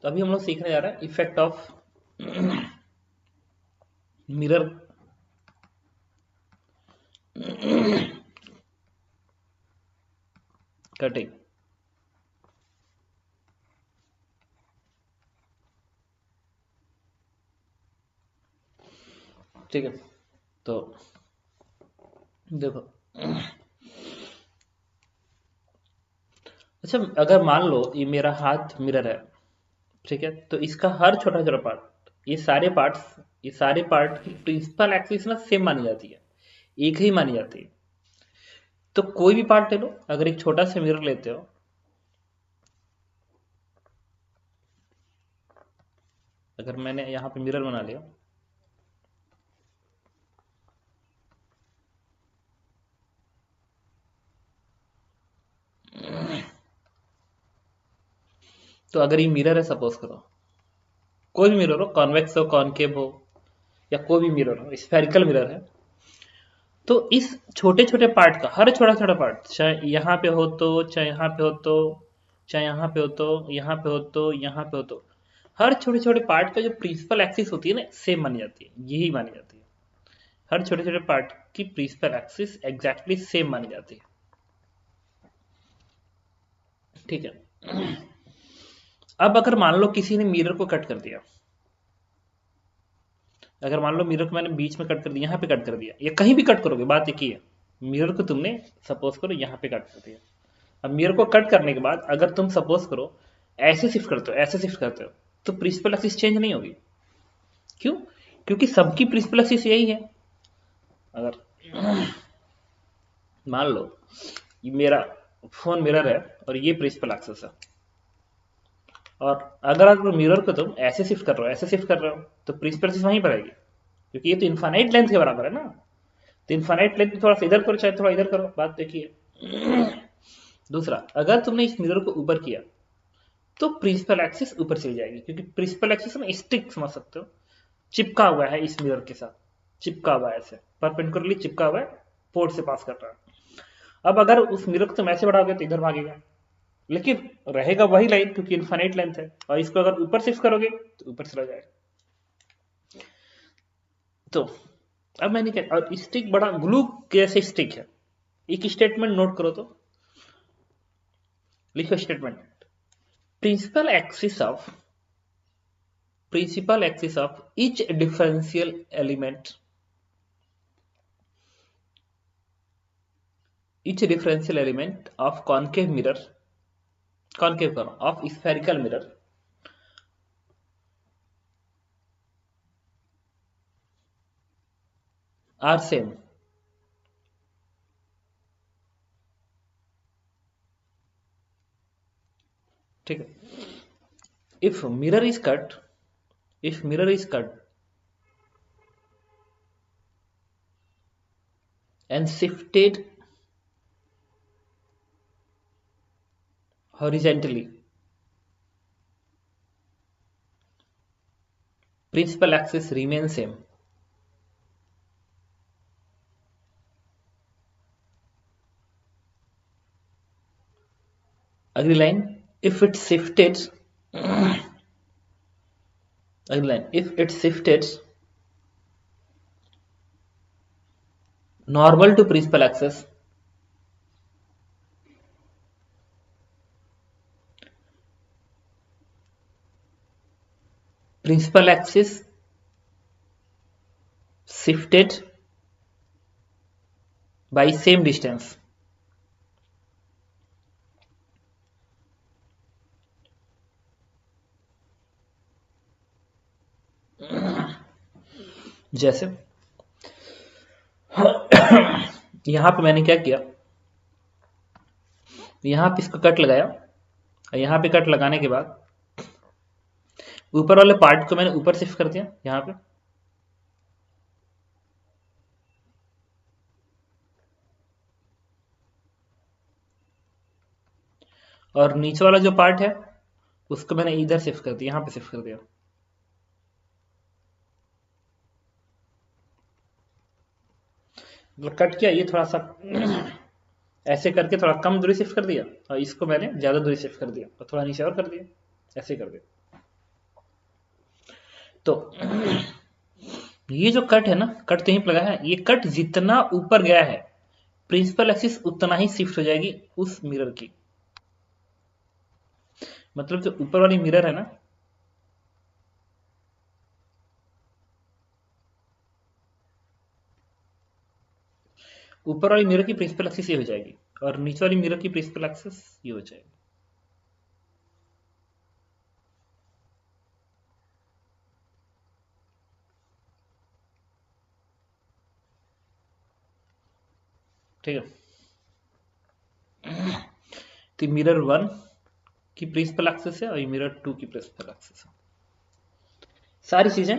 तो अभी हम लोग सीखने जा रहे हैं इफेक्ट ऑफ मिरर कटिंग। ठीक है, तो देखो, अच्छा अगर मान लो ये मेरा हाथ मिरर है, ठीक है, तो इसका हर छोटा छोटा पार्ट, ये सारे पार्ट की प्रिंसिपल एक्सिस ना सेम मानी जाती है, एक ही मानी जाती है। तो कोई भी पार्ट ले लो, अगर एक छोटा सा मिरर लेते हो, अगर मैंने यहाँ पे मिरर बना लिया, तो अगर ये मिरर है, सपोज करो कोई भी मिरर हो, कॉन्वेक्स हो, कॉनकेव हो, या कोई भी मिरर हो, स्फेरिकल मिरर है, तो इस छोटे छोटे पार्ट का हर छोटा छोटा पार्ट, चाहे यहाँ पे हो तो, चाहे यहाँ पे हो तो, चाहे यहाँ पे हो तो, यहाँ पे हो तो, यहाँ पे हो तो, हर छोटे छोटे पार्ट का जो प्रिंसिपल एक्सिस होती है ना, सेम मानी जाती है, यही मानी जाती है। हर छोटे छोटे पार्ट की प्रिंसिपल एक्सिस एग्जैक्टली सेम मानी जाती है। ठीक है, अब अगर मान लो किसी ने मिरर को कट कर दिया, अगर मान लो मिरर को मैंने बीच में कट कर दिया, यहाँ पे कट कर दिया, या कहीं भी कट करोगे, बात एक ही है, मिरर को तुमने सपोज करो यहाँ पे कट कर दिया। अब मिरर को कट करने के बाद अगर तुम सपोज करो ऐसे शिफ्ट करते हो, ऐसे शिफ्ट करते हो, तो प्रिंसिपल एक्सिस चेंज नहीं होगी। क्यों? क्योंकि सबकी प्रिंसिपल एक्सिस यही है। अगर मान लो ये मेरा फोन मिरर है और ये प्रिंसिपल एक्सिस है, और अगर मिरर को तुम ऐसे शिफ्ट कर रहे हो, ऐसे शिफ्ट कर रहे हो, तो प्रिंसिपल एक्सिस वहीं पर आएगी, क्योंकि ये तो इनफाइनाइट लेंथ के बराबर है ना। तो इनफाइनाइट लेंथ थोड़ा सा इधर करो, चाहे थोड़ा इधर करो, बात देखिए। दूसरा, अगर तुमने इस मिरर को ऊपर किया तो प्रिंसिपल एक्सिस ऊपर चली जाएगी, क्योंकि प्रिंसिपल एक्सिस ना स्टिक समझ सकते हो, चिपका हुआ है इस मिरर के साथ, चिपका हुआ है, ऐसे परपेंडिकुलरली चिपका हुआ है, पोर्ट से पास कर रहा है। अब अगर उस मिरर को तुम ऐसे बढ़ाओगे तो इधर भागेगा, लेकिन रहेगा वही लाइन, क्योंकि इनफाइनाइट लेंथ है, और इसको अगर ऊपर शिफ्ट करोगे तो ऊपर चला जाएगा। तो अब मैंने क्या, और स्टिक बड़ा ग्लू कैसे स्टिक है, एक स्टेटमेंट नोट करो, तो लिखो statement, principal axis of each differential element of of spherical mirror are same. ठीक है, if mirror is cut and shifted horizontally, principal axis remains same. Agree line? If it's shifted normal to principal axis, shifted by same distance. जैसे यहां पे मैंने क्या किया, यहां पे इसको कट लगाया, और यहां पे कट लगाने के बाद ऊपर वाले पार्ट को मैंने ऊपर शिफ्ट कर दिया यहां पे, और नीचे वाला जो पार्ट है उसको मैंने इधर शिफ्ट कर दिया, यहां पे शिफ्ट कर दिया। मतलब कट किया, ये थोड़ा सा ऐसे करके थोड़ा कम दूरी शिफ्ट कर दिया, और इसको मैंने ज्यादा दूरी शिफ्ट कर दिया, और थोड़ा नीचे और कर दिया, ऐसे कर दिया। तो ये जो कट है ना, कट तो यहीं लगा है, ये कट जितना ऊपर गया है प्रिंसिपल एक्सिस उतना ही शिफ्ट हो जाएगी उस मिरर की। मतलब जो ऊपर वाली मिरर है ना, ऊपर वाली मिरर की प्रिंसिपल एक्सिस ये हो जाएगी और नीचे वाली मिरर की प्रिंसिपल एक्सिस ये हो जाएगी। ठीक है, तो मिरर 1 की प्रिंसिपल एक्सिस है और ये मिरर 2 की प्रिंसिपल एक्सिस है। सारी चीजें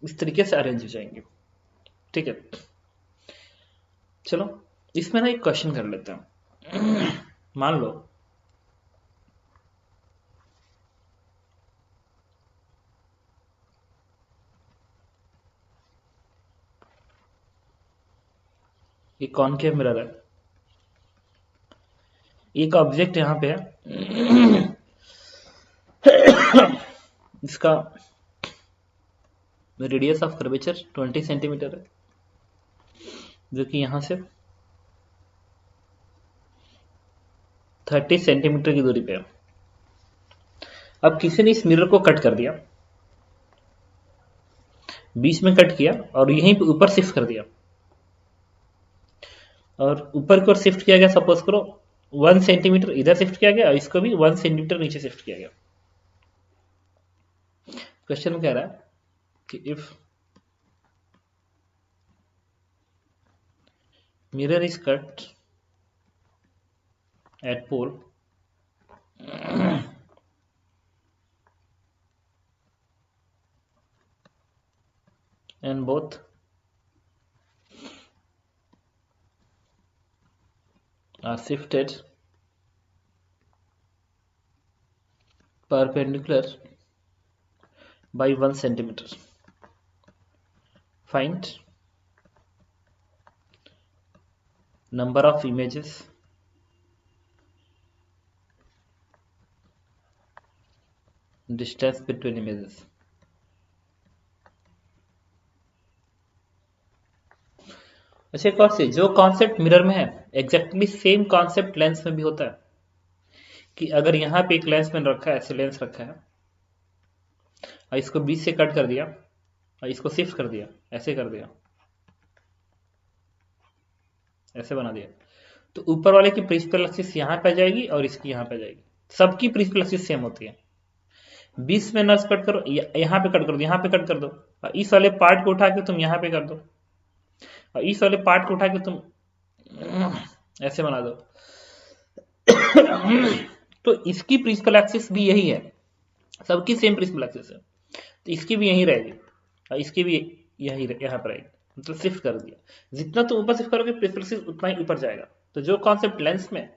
इस तरीके से अरेंज हो जाएंगी। ठीक है, चलो इसमें ना एक क्वेश्चन कर लेते हैं। मान लो ये कॉनकेव मिरर है, एक ऑब्जेक्ट यहां पे है, इसका रेडियस ऑफ कर्वेचर 20 सेंटीमीटर है, जो कि यहां से 30 सेंटीमीटर की दूरी पे है। अब किसी ने इस मिरर को कट कर दिया, बीच में कट किया और यहीं पे ऊपर शिफ्ट कर दिया, और ऊपर की ओर शिफ्ट किया गया, सपोज करो 1 सेंटीमीटर इधर शिफ्ट किया गया और इसको भी 1 सेंटीमीटर नीचे शिफ्ट किया गया। क्वेश्चन में कह रहा है कि if mirror is cut at pole and both are shifted perpendicular by 1 centimeter. Find number of images distance between images. अच्छा, एक और से जो कॉन्सेप्ट मिरर में है एग्जैक्टली सेम कॉन्सेप्ट लेंस में भी होता है, कि अगर यहां पे एक लेंस में रखा है, ऐसे लेंस रखा है और इसको बीच से कट कर दिया और इसको शिफ्ट कर दिया, ऐसे कर दिया, ऐसे बना दिया, तो ऊपर वाले की प्रिंसिपल एक्सिस यहां पे जाएगी और इसकी यहां पे जाएगी। सबकी प्रिंसिपल एक्सिस सेम होती है। 20 में नर्स कट करो, यहां पे कट कर दो, यहां पे कट कर दो, और इस वाले पार्ट को उठा के तुम यहां पे कर दो, और इस वाले पार्ट को उठा के तुम ऐसे बना दो। तो इसकी प्रिंसिपल एक्सिस भी यही है, सबकी सेम प्रिंसिपल एक्सिस है, तो इसकी भी यही रहेगी और इसकी भी यही यहां पर आएगी। मतलब शिफ्ट कर दिया, जितना तुम ऊपर शिफ्ट करोगे प्रिंसिपल एक्सिस उतना ही ऊपर जाएगा। तो जो कॉन्सेप्ट लेंस में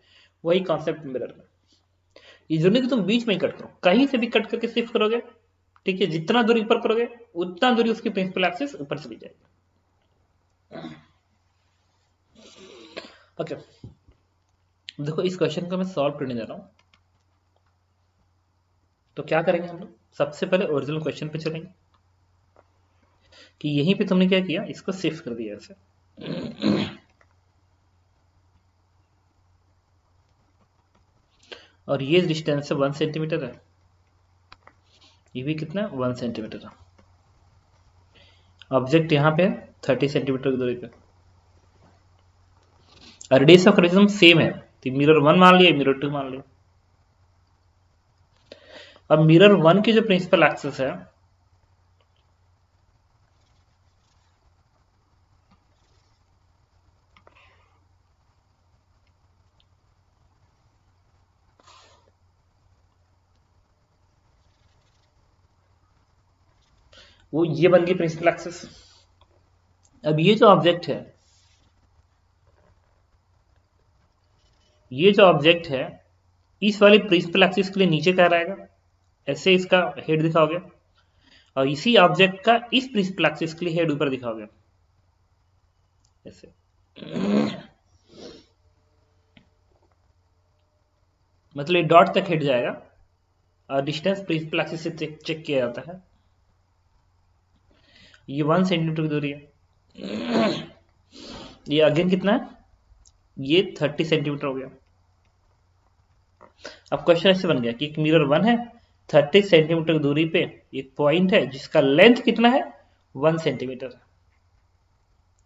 वही कॉन्सेप्ट मिरर में। ये जरूरी कि तुम बीच में ही कट करो, कहीं से भी कट करके शिफ्ट करोगे, ठीक है, जितना दूरी ऊपर करोगे उतना दूरी उसकी प्रिंसिपल एक्सिस ऊपर चली जाएगी। ओके, देखो इस क्वेश्चन को मैं सॉल्व करने जा रहा हूं। तो क्या करेंगे हम लोग, सबसे पहले ओरिजिनल क्वेश्चन पे चलेंगे कि यहीं पे तुमने क्या किया, इसको शिफ्ट कर दिया ऐसे, और ये डिस्टेंस है 1 सेंटीमीटर है, ये भी कितना 1 सेंटीमीटर है। ऑब्जेक्ट यहां पे 30 सेंटीमीटर की दूरी पे, रेडियस ऑफ कर्वेचर सेम है, तो मिरर 1 मान लिया, मिरर 2 मान लिया। अब मिरर 1 की जो प्रिंसिपल एक्सिस है वो ये बन गई प्रिंसिपल एक्सिस। अब ये जो ऑब्जेक्ट है, ये जो ऑब्जेक्ट है इस वाली प्रिंसिपल एक्सिस के लिए नीचे क्या रहेगा, ऐसे इसका हेड दिखाओगे, और इसी ऑब्जेक्ट का इस प्रिंसिपल एक्सिस के लिए हेड ऊपर दिखाओगे ऐसे। मतलब ये डॉट तक हेड जाएगा और डिस्टेंस प्रिंसिपल एक्सिस से चेक किया जाता है। ये 1 सेंटीमीटर की दूरी है। ये अगेन कितना है, ये 30 सेंटीमीटर हो गया। अब क्वेश्चन ऐसे बन गया कि एक मिरर 1 है, 30 सेंटीमीटर की दूरी पे एक पॉइंट है जिसका लेंथ कितना है, 1 सेंटीमीटर।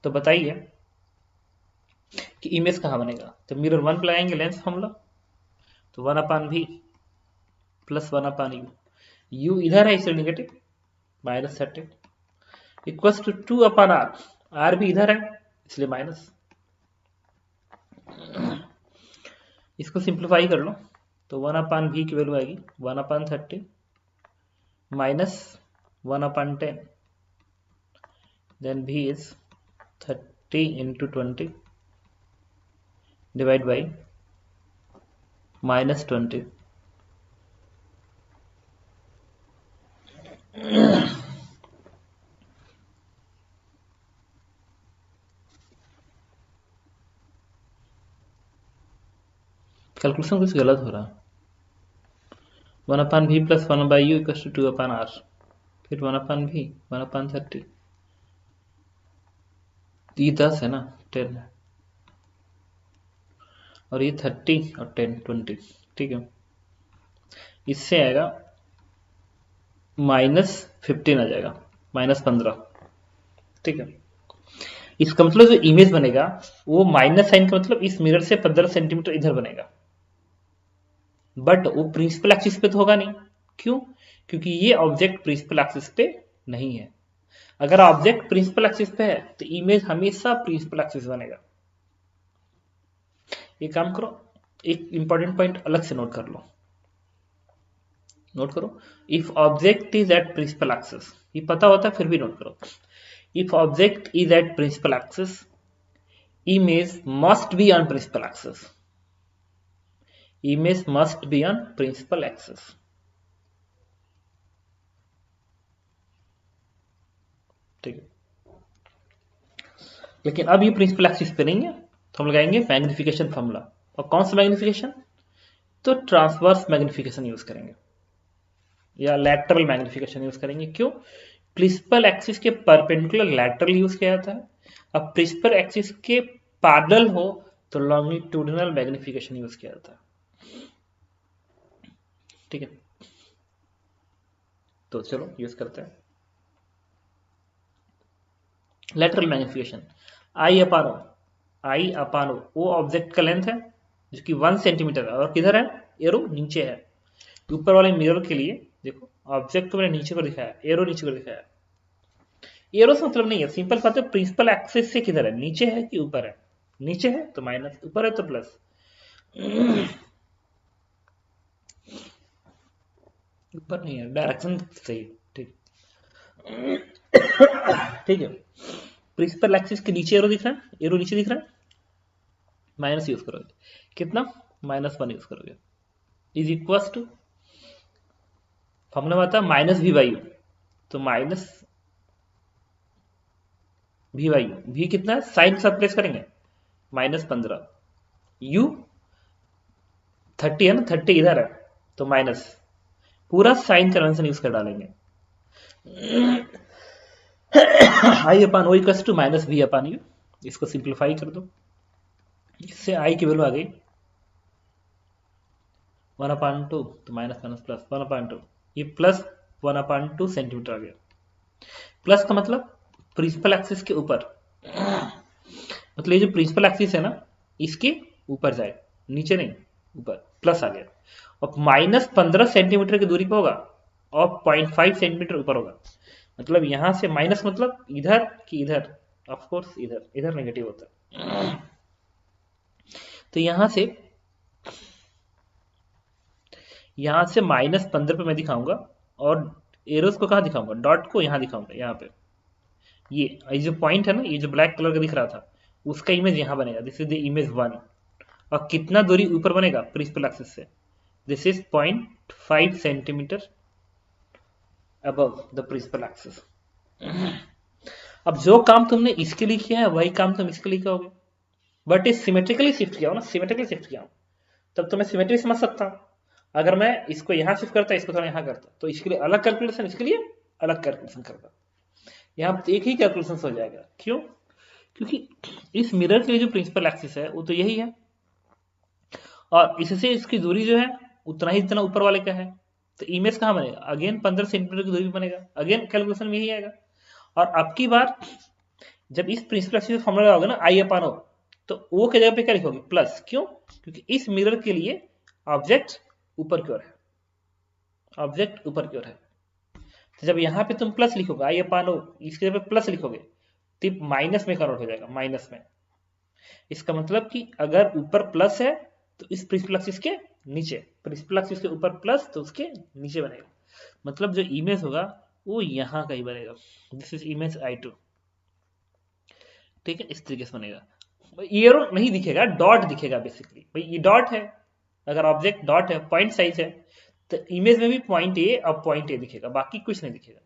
तो बताइए कि इमेज कहाँ बनेगा। तो मिरर 1 पे लगाएंगे लेंथ फॉर्मूला, तो 1/v प्लस 1/u, u इधर है इसलिए negative -30 equals to 2/r, r भी इधर है इसलिए माइनस। इसको सिंप्लीफाई कर लो तो 1/v की वैल्यू आएगी 1/30 minus 1/10, then v is 30 into 20 divide by -20। Calculation कुछ गलत हो रहा है। 1/v plus 1/u equals to 2/r, फिर 1/v 1/30, ये 10 है ना, 10 है, और ये 30 और 10 20, ठीक है। इससे आएगा -15 आ जाएगा, -15, ठीक है। इसका मतलब जो इमेज बनेगा वो माइनस साइन का मतलब इस मिरर से 15 सेंटीमीटर इधर बनेगा, बट वो प्रिंसिपल एक्सिस पे तो होगा नहीं। क्यों? क्योंकि ये ऑब्जेक्ट प्रिंसिपल एक्सिस पे नहीं है। अगर ऑब्जेक्ट प्रिंसिपल एक्सिस पे है तो इमेज हमेशा प्रिंसिपल एक्सिस बनेगा। एक काम करो, एक इंपॉर्टेंट पॉइंट अलग से नोट कर लो, नोट करो। If object is at principal axis, ये पता होता है फिर भी नोट करो। If object is at principal axis, image must be on principal axis, image must be on principal axis, ठीक है। लेकिन अब ये प्रिंसिपल एक्सिस पे नहीं है तो हम लगाएंगे मैग्निफिकेशन फॉर्मूला। और कौन सा मैग्निफिकेशन? तो ट्रांसवर्स मैग्निफिकेशन यूज करेंगे या लैटरल मैग्निफिकेशन यूज करेंगे। क्यों? प्रिंसिपल एक्सिस के परपेंडिकुलर लैटरल यूज किया जाता है, अब प्रिंसिपल एक्सिस के पैरेलल हो तो लॉन्गिट्यूडिनल मैग्निफिकेशन यूज किया जाता है, ठीक है। तो चलो यूज करते हैं लेटरल मैग्निफिकेशन। आई अपान ओ, वो ऑब्जेक्ट का लेंथ है जो कि 1 सेंटीमीटर है, और किधर है, एरो नीचे है। ऊपर वाले मिरर के लिए देखो, ऑब्जेक्ट को मैंने नीचे को दिखाया, एरो नीचे को दिखाया। एरो से मतलब नहीं है, सिंपल बात है, प्रिंसिपल एक्सिस से किधर है, नीचे है कि ऊपर है? नीचे है तो माइनस, ऊपर है तो प्लस। ऊपर नहीं है, डायरेक्शन सही, ठीक ठीक है। प्रिंसिपल एक्सिस के नीचे एरो दिख रहा है, एरो नीचे दिख रहा है, माइनस यूज करोगे, कितना, -1 यूज करोगे, इज इक्वल टू फॉर्मूला आता है -v/u, तो -v/u, v कितना है, साइन के साथ प्लेस करेंगे, -15, u 30 है ना, 30 इधर है तो माइनस, पूरा साइन कन्वेंशन यूज कर डालेंगे। आई upon O equals to -v/u, इसको सिंप्लीफाई कर दो, इससे आई की वैल्यू आ गई 1/2, तो माइनस प्लस 1/2, ये प्लस 1/2 सेंटीमीटर आ गया। प्लस का मतलब प्रिंसिपल एक्सिस के ऊपर, मतलब ये जो प्रिंसिपल एक्सिस है ना, इसके ऊपर जाए, नीचे नहीं, ऊपर, प्लस आ गया। और -15 सेंटीमीटर की दूरी पे होगा और 0.5 सेंटीमीटर ऊपर होगा, मतलब यहां से माइनस मतलब इधर कि इधर, ऑफ कोर्स इधर, इधर नेगेटिव होता है। तो यहां से -15 पे मैं दिखाऊंगा, और एरोस को कहां दिखाऊंगा, डॉट को यहां दिखाऊंगा, यहाँ पे ये जो पॉइंट है ना, ये जो ब्लैक कलर का दिख रहा था, उसका इमेज यहां बनेगा, दिस इज द इमेज 1। और कितना दूरी ऊपर बनेगा प्रिंसिपल एक्सिस से, this is 0.5 centimetre above the principal axis. अब जो काम तुमने इसके लिए किया है वही काम तुम इसके लिए करोगे, बट इस सिमेट्रिकली शिफ्ट किया हो ना, सिमेट्रिकली शिफ्ट किया हो, तब तो मैं सिमेट्री समझ सकता हूं। अगर मैं इसको यहां शिफ्ट करता, इसको थोड़ा यहां करता, तो इसके लिए अलग कैलकुलेशन, इसके लिए अलग कैलकुलेशन करता। यहाँ पे एक ही कैलकुलेशन हो जाएगा। क्यों? क्योंकि इस मिरर के लिए जो प्रिंसिपल एक्सिस है वो तो यही है, और इससे इसकी दूरी जो है उतना ही जितना ऊपर वाले का है। तो इमेज कहाँ बनेगा? अगेन 15 सेंटीमीटर की दूरी बनेगा, अगेन कैलकुलेशन में यही आएगा। और अब की बार जब इस प्रिंसिपल एक्सिस फॉर्मूला होगा ना आई अपान ओ, तो ओ के जगह पे क्या लिखोगे? प्लस। क्यों? क्योंकि इस मिरर के लिए ऑब्जेक्ट ऊपर की ओर है, ऑब्जेक्ट ऊपर की ओर है। तो जब यहाँ पे तुम प्लस लिखोगे आई अपान ओ, इसके जगह पे प्लस लिखोगे तो माइनस में कन्वर्ट हो जाएगा, माइनस में। इसका मतलब कि अगर ऊपर प्लस है तो इस प्रिंसिपल एक्सिस के नीचे, प्रिंसिपल एक्सिस के ऊपर प्लस तो उसके नीचे बनेगा। मतलब जो इमेज होगा वो यहाँ का ही बनेगा। This is image I2। ठीक है, इस तरीके से बनेगा। एरो नहीं दिखेगा, डॉट दिखेगा बेसिकली। भाई ये डॉट है, अगर ऑब्जेक्ट डॉट है, पॉइंट साइज है, तो इमेज में भी पॉइंट ए और पॉइंट ए दिखेगा, बाकी कुछ नहीं दिखेगा।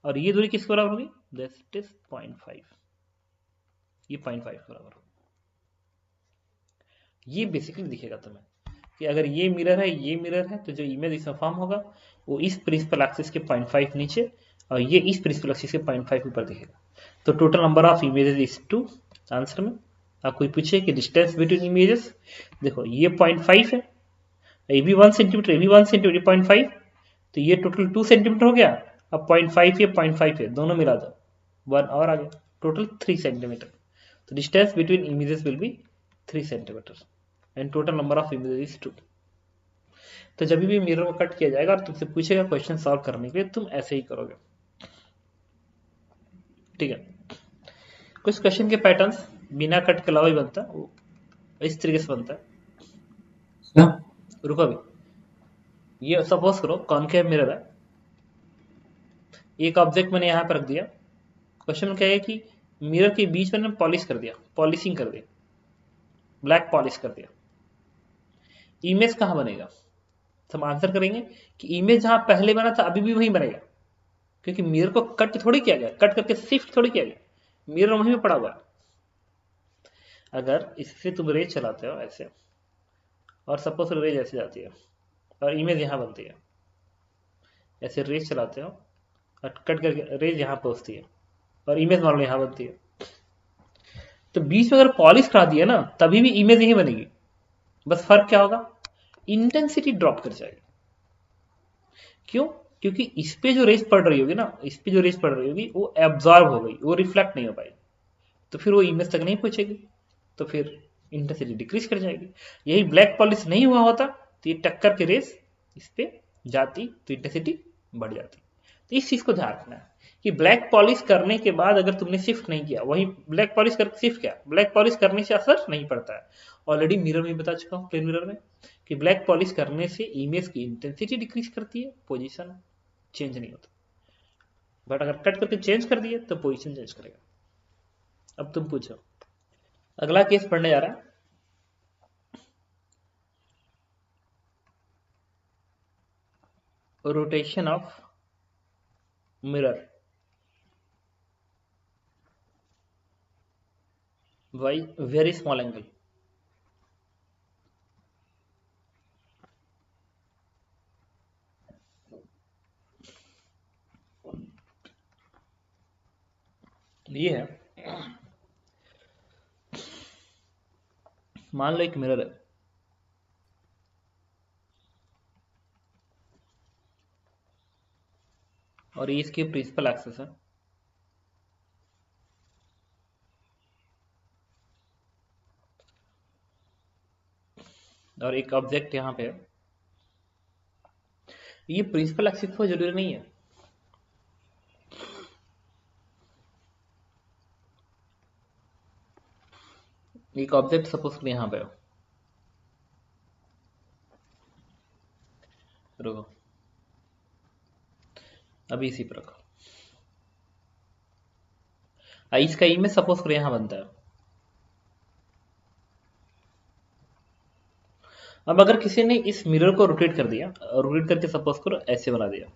और ये दूरी किसके बराबर होगी? That is 0.5। ये 0.5 के बराबर होगी। ये बेसिकली दिखेगा तुम्हें कि अगर ये मिरर है, ये मिरर है, तो जो इमेज इसमें फॉर्म होगा वो इस प्रिंसिपल एक्सिस के 0.5 नीचे और ये इस प्रिंसिपल एक्सिस के 0.5 ऊपर दिखेगा। तो total number of images is 2। Answer में आप कोई पूछे कि डिस्टेंस बिटवीन इमेजेस, देखो ये 0.5 है, ये भी 1 सेंटीमीटर, ये भी 1 सेंटीमीटर, 0.5, तो ये टोटल 2 सेंटीमीटर हो गया। अब 0.5 ये 0.5 है, दोनों मिला दो, 1 और आ गया, टोटल 3 सेंटीमीटर। तो distance between images will be 3 centimetre and total number of images is 2। तो जब भी मिरर को कट किया जाएगा और तुमसे पूछेगा क्वेश्चन सॉल्व करने के लिए, तुम ऐसे ही करोगे। ठीक है, कुछ क्वेश्चन के पैटर्न्स बिना कट के अलावा ही बनता है, वो इस तरीके से बनता है। रुको अभी, ये सपोज करो कॉनकेव मिरर है, एक ऑब्जेक्ट मैंने यहाँ पर रख दिया। क्वेश्चन क्या है कि मिरर के बीच में पॉलिश कर दिया, पॉलिशिंग कर दिया, ब्लैक पॉलिश कर दिया, इमेज कहाँ बनेगा? तो हम आंसर करेंगे कि इमेज जहां पहले बना था अभी भी वहीं बनेगा, क्योंकि मिरर को कट थोड़ी किया गया, कट करके शिफ्ट थोड़ी किया गया, मिरर वहीं पे पड़ा हुआ है। अगर इससे तुम रेज चलाते हो ऐसे, और सपोज रेज ऐसे जाती है और इमेज यहाँ बनती है, ऐसे रेज चलाते हो और कट करके रेज यहाँ पहुंचती है और इमेज मान लो यहाँ बनती है, तो बीच में अगर पॉलिश करा दिया ना तभी भी इमेज यही बनेगी। बस फर्क क्या होगा? इंटेंसिटी ड्रॉप कर जाएगी। क्यों? क्योंकि इस पे जो रेज पड़ रही होगी ना, इस पे जो रेज पड़ रही होगी वो एब्जॉर्ब हो गई, वो रिफ्लेक्ट नहीं हो पाई, तो फिर वो इमेज तक नहीं पहुंचेगी, तो फिर इंटेंसिटी डिक्रीज कर जाएगी। यही ब्लैक पॉलिश नहीं हुआ होता तो ये टक्कर के रेस इस पे जाती तो इंटेंसिटी बढ़ जाती। तो इस चीज को ध्यान रखना है कि ब्लैक पॉलिश करने के बाद अगर तुमने शिफ्ट नहीं किया, वही ब्लैक पॉलिश करके शिफ्ट किया, ब्लैक पॉलिश करने से असर नहीं पड़ता है। ऑलरेडी मिरर में बता चुका हूँ, प्लेन मिरर में, कि ब्लैक पॉलिश करने से इमेज की इंटेंसिटी डिक्रीज करती है, पोजिशन चेंज नहीं होता। बट अगर कट करके चेंज कर दिए तो पोजिशन चेंज करेगा। अब तुम पूछो, अगला केस पढ़ने जा रहा है rotation of mirror by very small angle. ये है, मान लो एक मिरर है, और ये इसकी प्रिंसिपल एक्सिस है, और एक ऑब्जेक्ट यहाँ पे है। ये प्रिंसिपल एक्सिस तो जरूरी नहीं है, एक ऑब्जेक्ट सपोज करिए यहाँ पे हो, रुको अभी इसी पर रखो, इसका इमेज सपोज करिए यहाँ बनता है। अब अगर किसी ने इस मिरर को रोटेट कर दिया, रोटेट करके सपोज करो ऐसे बना दिया,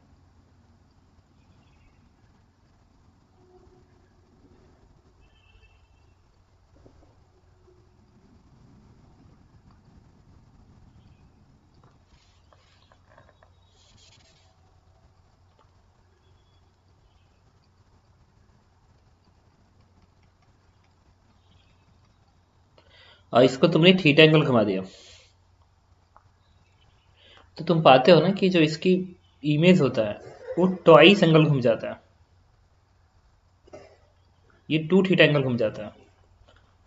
और इसको तुमने थीटा एंगल घुमा दिया, तो तुम पाते हो ना कि जो इसकी इमेज होता है वो ट्वाइस एंगल घूम जाता है, ये 2 थीटा एंगल घूम जाता है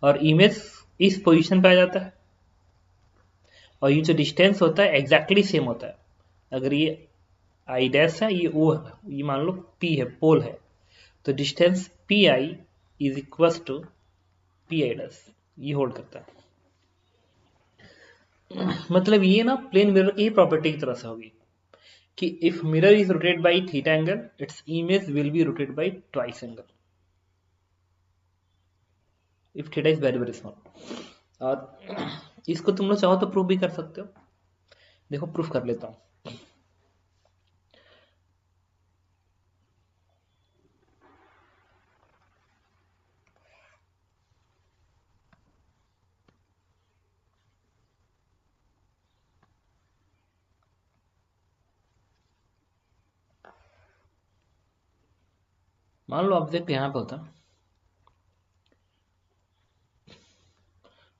और इमेज इस पोजीशन पे आ जाता है। और ये जो डिस्टेंस होता है एग्जैक्टली सेम होता है। अगर ये आई डैश है, ये ओ है, ये मान लो पी है, पोल है, तो distance P I is equal to P I dash, ये होल्ड करता है। मतलब ये ना प्लेन मिरर की ही प्रॉपर्टी की तरह से होगी कि if mirror is rotate by theta angle, its image will be rotate by twice angle if theta is very very small. और इसको तुम लोग चाहो तो प्रूफ भी कर सकते हो। देखो प्रूफ कर लेता हूं। मान लो ऑब्जेक्ट यहां पे होता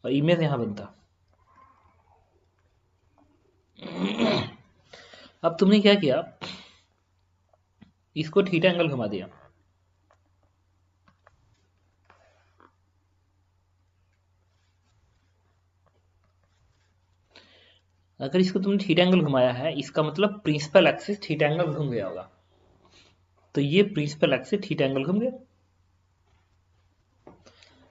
और इमेज यहां बनता। अब तुमने क्या किया, इसको थीटा एंगल घुमा दिया। अगर इसको तुमने थीटा एंगल घुमाया है, इसका मतलब प्रिंसिपल एक्सिस थीटा एंगल घूम गया होगा, तो ये प्रिंसिपल एक्सिस थीटा एंगल घूम गया।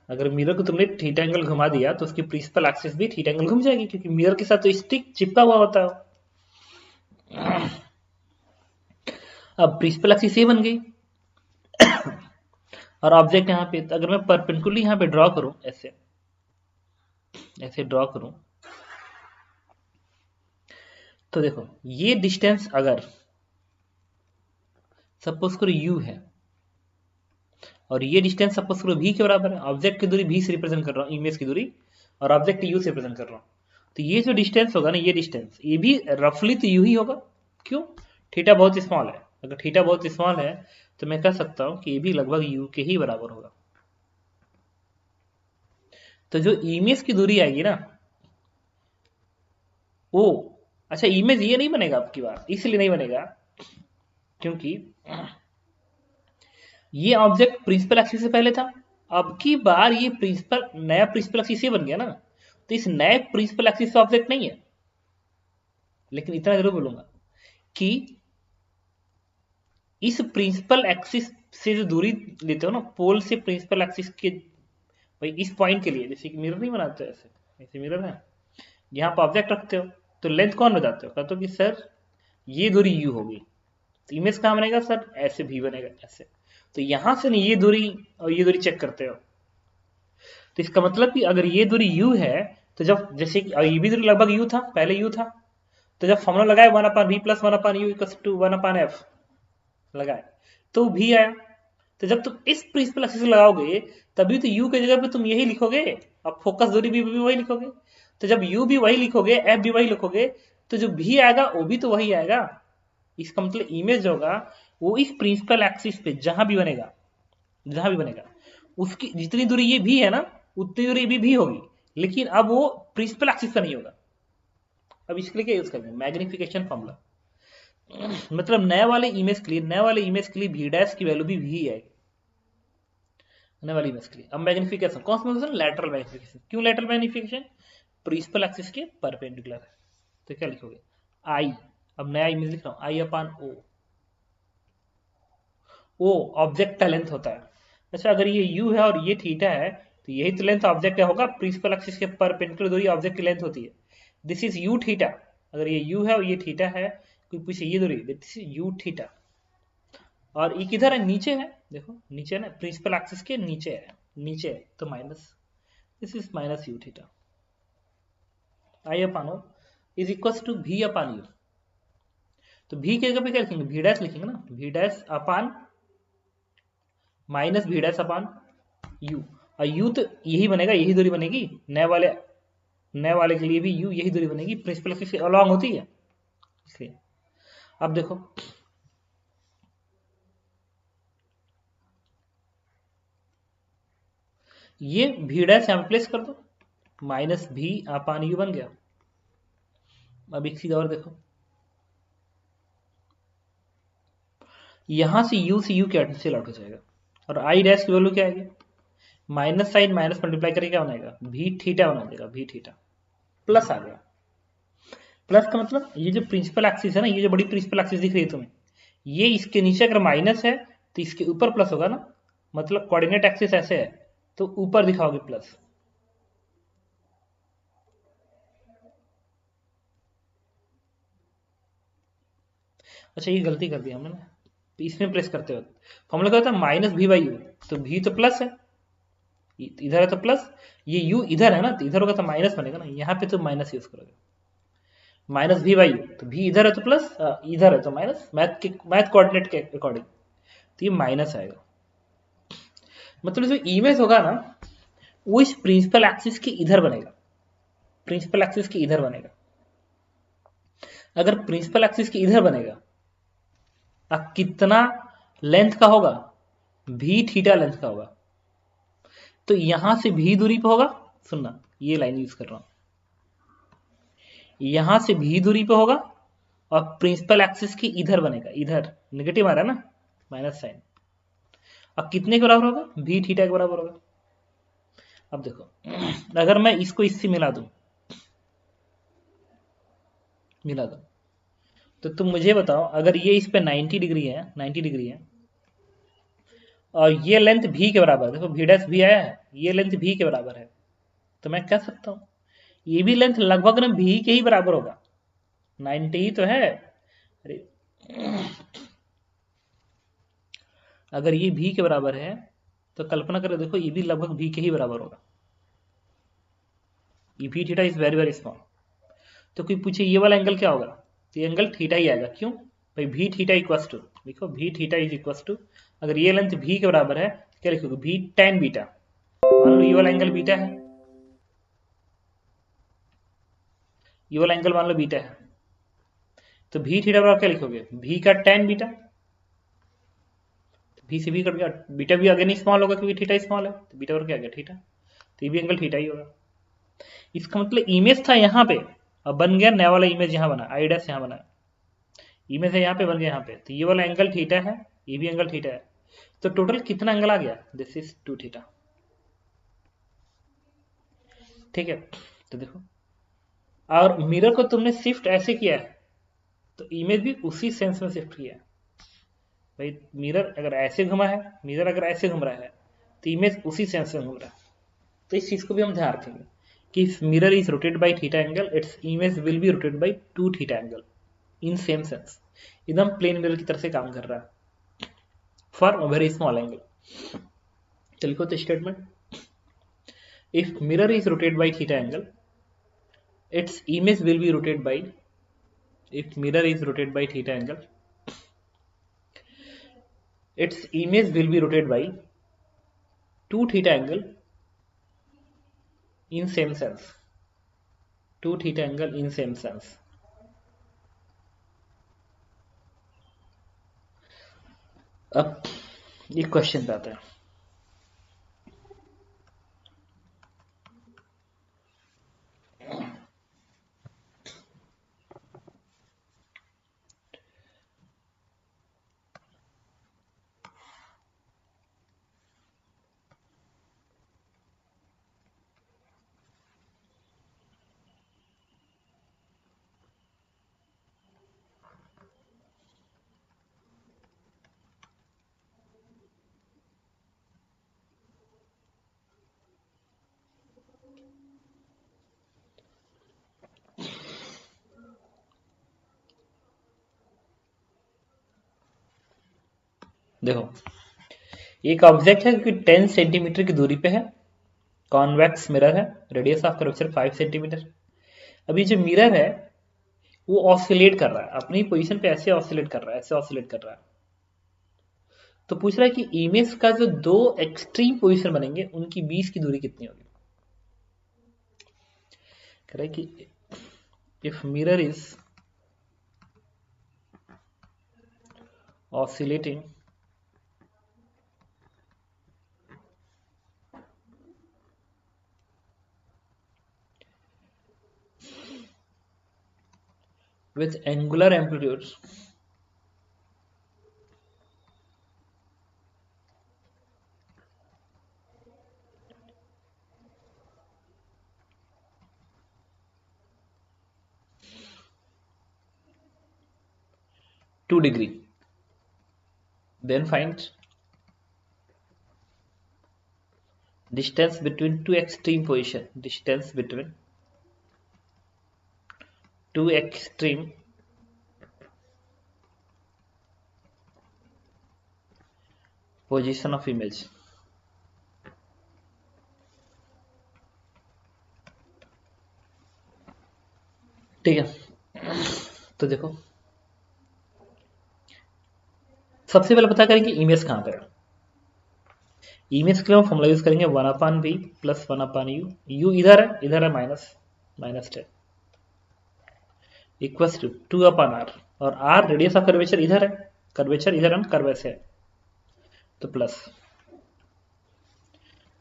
अगर मिरर को तुमने थीटा एंगल घुमा दिया तो उसकी प्रिंसिपल एक्सिस भी थीटा एंगल घूम जाएगी, क्योंकि मिरर के साथ तो स्टिक चिपका हुआ होता है। अब प्रिंसिपल एक्सिस ये बन गई और ऑब्जेक्ट यहाँ पे, अगर मैं परपेंडिकुलर यहाँ पे ड्रॉ करूं, ऐसे ऐसे ड्रॉ करूं, तो देखो ये डिस्टेंस अगर सपोज करो u है और ये डिस्टेंस सपोज करो v के बराबर है, ऑब्जेक्ट की दूरी v से रिप्रेजेंट कर रहा हूँ, इमेज की दूरी, और ऑब्जेक्ट u से रिप्रेजेंट कर रहा हूँ, तो ये जो डिस्टेंस होगा ना, ये डिस्टेंस ये भी रफली तो u ही होगा। क्यों? थीटा बहुत स्मॉल है। अगर थीटा बहुत स्मॉल है तो मैं कह सकता हूँ कि ये भी लगभग u के ही बराबर होगा। तो जो इमेज की दूरी आएगी ना वो, अच्छा इमेज ये नहीं बनेगा आपकी बात, इसलिए नहीं बनेगा क्योंकि ये ऑब्जेक्ट प्रिंसिपल एक्सिस से पहले था, अब की बार ये प्रिंसिपल नया प्रिंसिपल एक्सिस ये बन गया ना, तो इस नए प्रिंसिपल एक्सिस से ऑब्जेक्ट नहीं है। लेकिन इतना जरूर बोलूंगा कि इस प्रिंसिपल एक्सिस से जो दूरी लेते हो ना, पोल से प्रिंसिपल एक्सिस के, भाई इस पॉइंट के लिए जैसे कि मिरर नहीं बनाते ऐसे, ऐसे मिरर है, यहाँ पर ऑब्जेक्ट रखते हो तो लेंथ कौन बताते हो, कहते हो कि सर ये दूरी यू होगी, तो इमेज कहाँ बनेगा सर, ऐसे भी बनेगा ऐसे, तो यहां से नहीं ये दूरी और ये दूरी चेक करते हो, तो इसका मतलब कि अगर ये दूरी u है तो जब जैसे कि ये भी दूरी लगभग u था, पहले u था, तो जब फॉर्मूला लगाए 1/v plus 1/u equals to 1/f लगाए तो v आया। तो जब तुम इस प्रिंसिपल एक्सिस लगाओगे तभी तो u की जगह पे तुम यही लिखोगे, अब फोकस दूरी भी वही लिखोगे, तो जब u भी वही लिखोगे f भी वही लिखोगे तो जो v आएगा वो भी तो वही आएगा। इसका मतलब इमेज होगा वो इस प्रिंसिपल एक्सिस पे जहां भी बनेगा, जहां भी बनेगा उसकी जितनी दूरी ये भी है ना उतनी दूरी भी होगी, लेकिन अब वो प्रिंसिपल एक्सिस का नहीं होगा। अब इसके लिए क्या यूज करेंगे, मैग्निफिकेशन फॉर्मूला। मतलब नए वाले इमेज के लिए, नए वाले इमेज के लिए भी डैश की वैल्यू भी आएगी नए वाली इमेज के लिए। अब मैग्निफिकेशन कौन सा मैग्निफिकेशन, लैटरल मैग्निफिकेशन। क्यों लैटरल मैग्निफिकेशन, प्रिंसिपल एक्सिस के परपेंडिकुलर है, तो क्या लिखोगे आई, अब नया इमेज लिख रहा हूं, आई अपान ओ ऑब्जेक्ट का लेंथ होता है। अच्छा अगर ये u है और ये थीटा है तो यही तो लेंथ ऑब्जेक्ट का होगा, प्रिंसिपल एक्सिस के परपेंडिकुलर दूरी ऑब्जेक्ट की लेंथ होती है, दिस इज u थीटा। अगर ये u है और ये थीटा है, कोई पूछे ये दूरी, दिस इज u थीटा। और ये किधर है, नीचे है, देखो नीचे है ना, प्रिंसिपल एक्सिस के नीचे है, नीचे है तो minus, this is minus u theta. I upon O is equal to v upon u, तो v के जगह पे क्या लिखेंगे, v डैश लिखेंगे ना, v dash upon minus v dash अपान u, और u तो यही बनेगा, यही दूरी बनेगी, नए वाले के लिए भी u यही दूरी बनेगी, प्रिंसिपल एक्सिस से अलॉन्ग होती है इसलिए। अब देखो ये v डैश यहां प्लेस कर दो, माइनस भी अपान यू बन गया। अब एक चीज और देखो, यहां से यू कैंसिल आउट हो जाएगा और आई डैश की वैल्यू क्या आएगी, माइनस साइन माइनस मल्टीप्लाई करके क्या बनाएगा, भी थीटा बना देगा, भी थीटा प्लस आ गया। प्लस का मतलब ये जो प्रिंसिपल एक्सिस है ना, ये जो बड़ी प्रिंसिपल एक्सिस दिख रही है तुम्हें, ये इसके नीचे अगर माइनस है तो इसके ऊपर प्लस होगा ना, मतलब कोऑर्डिनेट एक्सिस ऐसे है तो ऊपर दिखाओगे प्लस। अच्छा ये गलती कर दी हमने ना, तो इसमें प्रेस करते हो फॉर्मूला क्या होता है, माइनस भी बाई यू, तो भी तो प्लस है, इधर है तो प्लस, ये यू इधर है ना तो इधर होगा तो माइनस बनेगा ना, यहाँ पे तो माइनस यूज करोगे, माइनस भी बाई यू, तो भी इधर है तो प्लस, इधर है तो माइनस, मैथ कोऑर्डिनेट के अकॉर्डिंग तो ये माइनस आएगा। मतलब जो इमेज होगा ना वो इस प्रिंसिपल एक्सिस के इधर बनेगा, प्रिंसिपल एक्सिस के इधर बनेगा। अगर प्रिंसिपल एक्सिस के इधर बनेगा अब कितना लेंथ का होगा, भी थीटा लेंथ का होगा, तो यहां से भी दूरी पे होगा, सुनना ये लाइन यूज कर रहा हूं, यहां से भी दूरी पे होगा और प्रिंसिपल एक्सिस के इधर बनेगा, इधर नेगेटिव आ रहा है ना माइनस साइन, अब कितने के बराबर होगा, भी थीटा के बराबर होगा। अब देखो अगर मैं इसको इससे मिला दूं तो तुम मुझे बताओ, अगर ये इस पे 90 डिग्री है, 90 डिग्री है और ये लेंथ भी के बराबर, देखो भी डैश भी आया है, ये लेंथ भी के बराबर है, तो मैं कह सकता हूं ये भी लेंथ लगभग ना भी के ही बराबर होगा, 90 ही तो है। अरे अगर ये भी के बराबर है तो कल्पना करो, देखो ये भी लगभग भी के ही बराबर होगा, ये भी theta is very very small, तो कोई पूछे ये वाला एंगल क्या होगा, तो ये एंगल थीटा ही आएगा, क्यों भाई भी थीटा इक्वस टू, देखो भी थीटा इज इक्वस टू, अगर ये लेंथ भी के बराबर है क्या लिखोगे, भी टेन बीटा, मान लो ये वाला एंगल बीटा है, ये वाला एंगल मान लो बीटा है, तो भी थीटा बराबर क्या लिखोगे, भी का टेन बीटा, भी से भी कट गया, बीटा भी आगे नहीं स्मॉल होगा क्योंकि थीटा स्मॉल है, तो बीटा और क्या गया थीटा, तो ये भी एंगल थीटा ही होगा। इसका मतलब इमेज था यहाँ पे, अब बन गया नया वाला इमेज, यहाँ बना आई डैश, यहाँ बना इमेज है यहाँ पे, बन गया यहाँ पे, तो ये वाला एंगल थीटा है, ये भी एंगल थीटा है, तो टोटल कितना एंगल आ गया, दिस इज टू थीटा। ठीक है, तो देखो और मिरर को तुमने शिफ्ट ऐसे किया है तो इमेज भी उसी सेंस में शिफ्ट किया है, भाई मिरर अगर ऐसे घुमा है, मिरर अगर ऐसे घूम रहा है तो इमेज उसी सेंस में घूम रहा है, तो इस चीज को भी हम ध्यान रखेंगे कि if mirror is rotate by theta angle its image will be rotate by two theta angle in same sense, एकदम प्लेन मिरर की तरह से काम कर रहा है फॉर वेरी स्मॉल एंगल। चलिए तो statement, if mirror is rotated by theta angle its image will be rotated by, if mirror is rotated by theta angle its image will be rotated by 2 theta angle in same sense, 2 theta angle in same sense। अब ये question पे आता है, देखो एक object है कि 10 centimetre की दूरी पे है, कॉन्वेक्स मिरर है, रेडियस ऑफ कर्वेचर 5 सेंटीमीटर। अभी जो मिरर है वो ऑसिलेट कर रहा है, अपनी पोजीशन पे ऐसे ऑसिलेट कर रहा है, ऐसे ऑसिलेट कर रहा है, तो पूछ रहा है कि इमेज का जो दो एक्सट्रीम पोजीशन बनेंगे उनकी बीच की दूरी कितनी होगी। कह रहा है कि if mirror is oscillating with angular amplitudes (2 degree), then find distance between two extreme position, distance between two extreme position of image। ठीक है, तो देखो सबसे पहले पता करें कि इमेज कहां पे है। इमेज के लिए हम फॉर्मूला यूज करेंगे 1/v प्लस 1/u। u इधर है माइनस 10 इक्वल्स टू 2/r, और r रेडियस ऑफ कर्वेचर इधर है, कर्वेचर इधर है, कर्व ऐसे है, तो प्लस,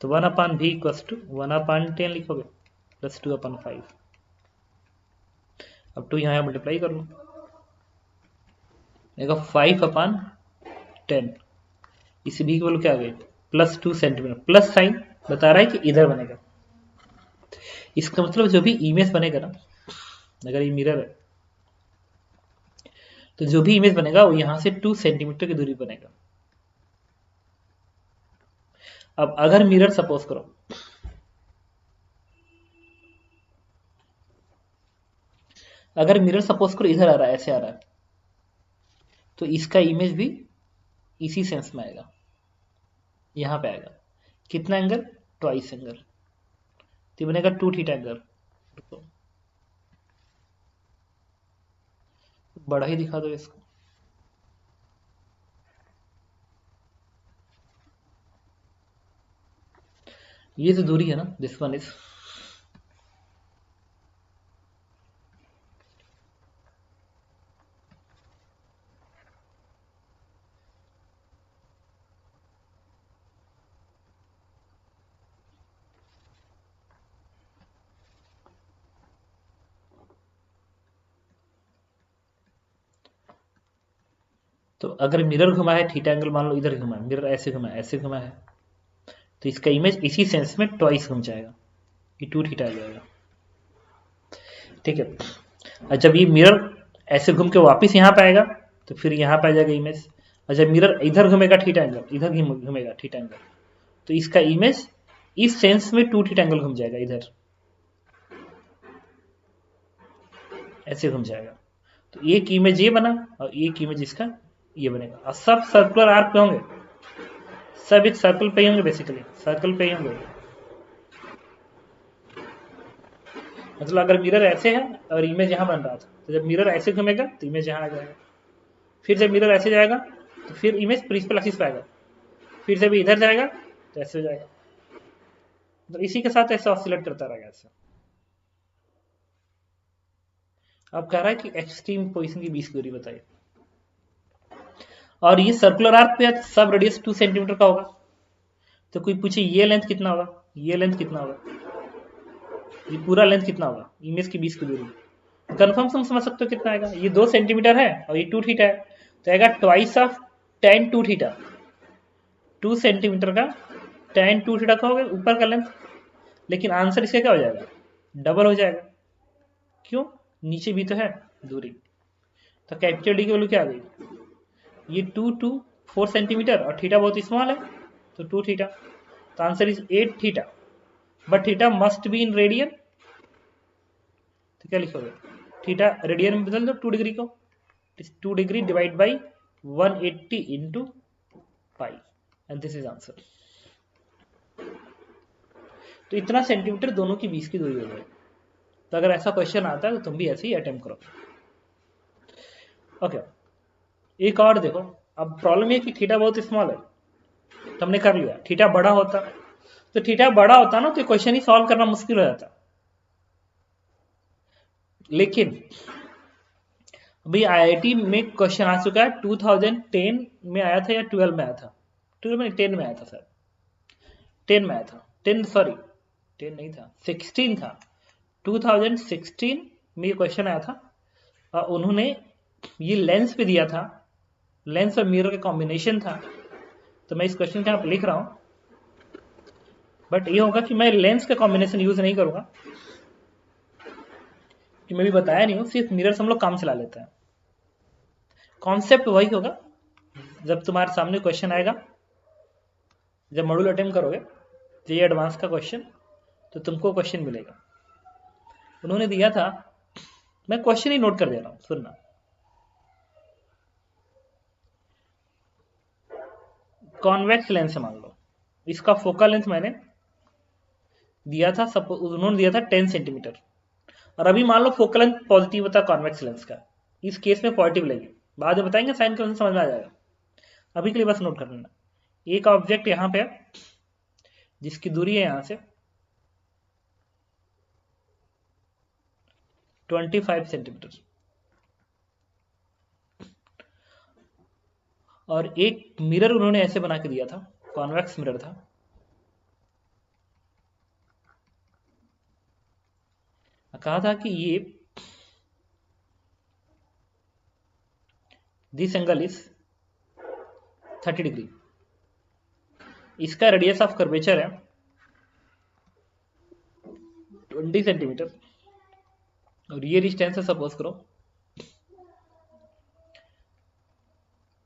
तो 1/v इक्वल्स टू 1/10 लिखोगे प्लस 2/5। अब 2 यहाँ मल्टीप्लाई कर लो, देखो 5/10, इसी भी इक्वल क्या आ गई प्लस 2 सेंटीमीटर। प्लस साइन बता रहा है कि इधर बनेगा, इसका मतलब जो भी इमेज बनेगा ना, अगर ये मिरर है तो जो भी इमेज बनेगा वो यहां से 2 सेंटीमीटर की दूरी बनेगा। अब अगर मिरर सपोज करो, अगर मिरर सपोज करो इधर आ रहा है, ऐसे आ रहा है, तो इसका इमेज भी इसी सेंस में आएगा, यहां पे आएगा। कितना एंगल? ट्वाइस एंगल, तो बनेगा 2 थीटा एंगल। बड़ा ही दिखा दो इसको, ये जो दूरी है ना, दिस वन इज तो अगर मिरर घुमा है थीटा एंगल, मान लो इधर घुमा है, मिरर ऐसे घुमा है, तो इसका इमेज इसी सेंस में ट्वाइस घूम जाएगा, ये 2 थीटा आ जाएगा। ठीक है, और जब ये मिरर ऐसे घूम के वापस यहाँ पे आएगा तो फिर यहाँ पे आ जाएगा इमेज, और जब मिरर इधर घूमेगा थीटा एंगल, इधर घूमेगा थीटा एंगल, तो इसका इमेज इस सेंस में 2 थीटा एंगल घूम जाएगा, इधर ऐसे घूम जाएगा। तो एक इमेज ये बना और एक इमेज इसका ये बनेगा, और सब सर्कुलर आर्क पे होंगे, सब एक सर्कल पे ही होंगे, बेसिकली सर्कल पे ही होंगे। मतलब अगर मिरर ऐसे है और इमेज यहाँ बन रहा था, तो जब मिरर ऐसे घूमेगा तो इमेज यहाँ आ जाएगा, फिर जब मिरर ऐसे जाएगा तो फिर इमेज प्रिंसिपल एक्सिस पे आएगा, फिर जब इधर जाएगा तो ऐसे हो जाएगा। तो इसी के साथ ऐसे ऑसिलेट करता रहेगा ऐसे। अब कह रहा है कि एक्सट्रीम पोजीशन की 20 दूरी बताइए, और ये सर्कुलर आर्क पे है तो सब रेडियस 2 सेंटीमीटर का होगा। तो कोई पूछे ये लेंथ कितना होगा, ये लेंथ कितना होगा, ये पूरा लेंथ कितना होगा इमेज की 20 की दूरी, कंफर्म समझ सकते हो कितना आएगा। ये 2 सेंटीमीटर है और ये 2 थीटा है, तो आएगा twice of tan 2 theta, 2 centimetre का tan 2 थीटा का होगा ऊपर का लेंथ। लेकिन आंसर इसका क्या हो जाएगा, डबल हो जाएगा। क्यों? नीचे भी तो है दूरी, तो कैपिटल डी की वैल्यू क्या आ गई, ये 4 सेंटीमीटर और थीटा बहुत स्मॉल है तो 2 थीटा, तो answer is 8 theta, but theta must be in radian. तो क्या लिखोगे, थीटा रेडियन में बदल दो 2 डिग्री को, 2 degree divide by 180 into pi, and this is answer. तो इतना सेंटीमीटर दोनों की 20 की दूरी हो जाएगी। तो अगर ऐसा क्वेश्चन आता है तो तुम भी ऐसे ही अटेम्प्ट करो। ओके, एक और देखो। अब प्रॉब्लम ये कि थीटा बहुत स्मॉल है, तो हमने कर लिया। थीटा बड़ा होता तो थीटा बड़ा होता ना तो क्वेश्चन ही सॉल्व करना मुश्किल हो जाता। लेकिन अभी आईआईटी में क्वेश्चन आ चुका है, 2010 में आया था या 12 में आया था, 12 में 10 में आया था सर, 10 में आया था, 10 सॉरी 10 नहीं था, 16 था, 2016 में ये क्वेश्चन आया था और उन्होंने ये लेंस पे दिया था, लेंस और मिरर का कॉम्बिनेशन था। तो मैं इस क्वेश्चन के यहाँ पे लिख रहा हूँ, बट ये होगा कि मैं लेंस का कॉम्बिनेशन यूज नहीं करूंगा, कि मैं भी बताया नहीं हूँ, सिर्फ मिरर से हम लोग काम चला लेते हैं। कॉन्सेप्ट वही होगा, जब तुम्हारे सामने क्वेश्चन आएगा, जब मॉड्यूल अटेम्प्ट करोगे ये एडवांस का क्वेश्चन, तो तुमको क्वेश्चन मिलेगा। उन्होंने दिया था, मैं क्वेश्चन ही नोट कर दे रहा हूं, सुनना। कॉन्वेक्स लेंस मान लो, इसका फोकल लेंथ मैंने दिया था, सपोज उन्होंने दिया था 10 सेंटीमीटर, और अभी मान लो फोकल लेंथ पॉजिटिव होता कॉन्वेक्स लेंस का, इस केस में पॉजिटिव लगेगी, बाद में बताएंगे साइन के समझ में आ जाएगा, अभी के लिए बस नोट कर लेना। एक ऑब्जेक्ट यहां पे जिसकी दूरी है यहां से 25 सेंटीमीटर, और एक मिरर उन्होंने ऐसे बना के दिया था, कॉन्वेक्स मिरर था, कहा था कि ये दिस एंगल इज 30 डिग्री, इसका रेडियस ऑफ कर्वेचर है 20 सेंटीमीटर, और ये डिस्टेंस है सपोज करो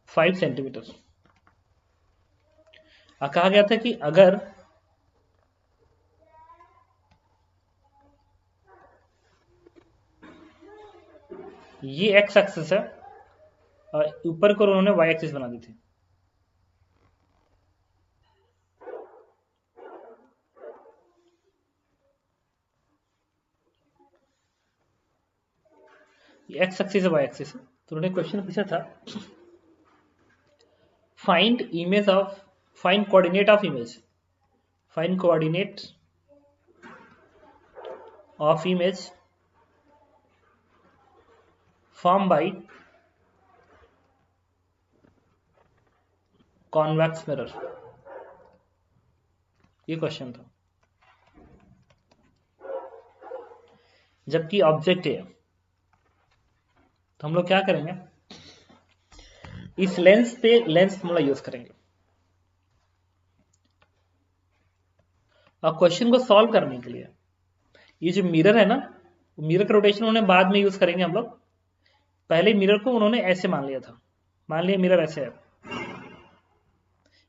5 सेंटीमीटर। कहा गया था कि अगर ये एक्स एक्सिस है और ऊपर को उन्होंने वाई एक्सिस बना दी थी, एक्स एक्सिस है वाई एक्सिस है, तो उन्होंने क्वेश्चन पूछा था find image of, find coordinate of image, find coordinate of image form by convex mirror, ये क्वेश्चन था। जबकि ऑब्जेक्ट है, तो हम लोग क्या करेंगे, इस लेंस पे लेंस फॉर्मूला यूज करेंगे, और क्वेश्चन को सॉल्व करने के लिए ये जो मिरर है ना, मिरर का रोटेशन उन्होंने बाद में यूज करेंगे हम लोग, पहले मिरर को उन्होंने ऐसे मान लिया था, मान लिया मिरर ऐसे है,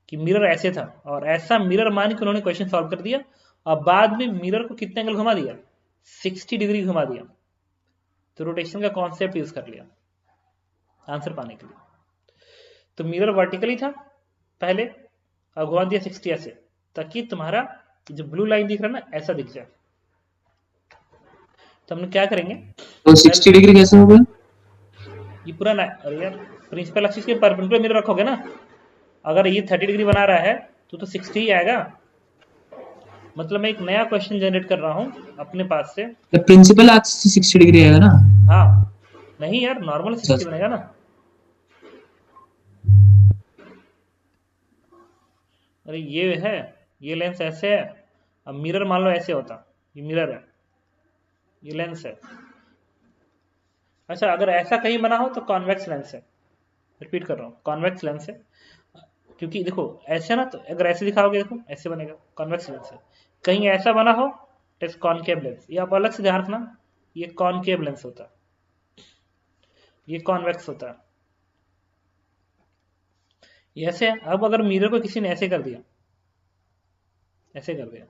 कि मिरर ऐसे था, और ऐसा मिरर मान के उन्होंने क्वेश्चन सॉल्व कर दिया, और बाद में मिरर को कितने एंगल घुमा दिया, 60 डिग्री घुमा दिया, तो रोटेशन का कॉन्सेप्ट यूज कर लिया आंसर पाने के लिए। तो मिरर वर्टिकली था पहले, और घुमा दिया 60 ऐसे, ताकि तुम्हारा जो ब्लू लाइन दिख रहा है ना ऐसा दिख जाए। तो हम क्या करेंगे, तो 60 डिग्री कैसे हो गया, ये पूरा ना, अरे यार प्रिंसिपल एक्सिस के परपेंडिकुलर मिरर रखोगे ना, अगर ये 30 डिग्री बना रहा है तो 60 ही आएगा, मतलब मैं एक नया क्वेश्चन जनरेट कर रहा हूँ अपने पास से। तो प्रिंसिपल एक्सिस 60 डिग्री आएगा ना, हाँ नहीं यार, नॉर्मल 60 बनेगा ना, अरे ये है, ये लेंस ऐसे है, अब मिरर मान लो ऐसे होता, ये मिरर है, ये लेंस है। अच्छा अगर ऐसा कहीं बना हो तो कॉन्वेक्स लेंस है, रिपीट कर रहा हूँ, कॉन्वेक्स लेंस है, क्योंकि देखो ऐसे ना, तो अगर ऐसे दिखाओगे देखो ऐसे बनेगा, कॉन्वेक्स लेंस है। कहीं ऐसा बना हो तो कॉनकेव लेंस, ये आप अलग से ध्यान रखना, ये कॉनकेव लेंस होता है, ये कॉन्वेक्स होता है, ये ऐसे है। अब अगर मिरर को किसी ने ऐसे कर दिया, ऐसे कर दिया,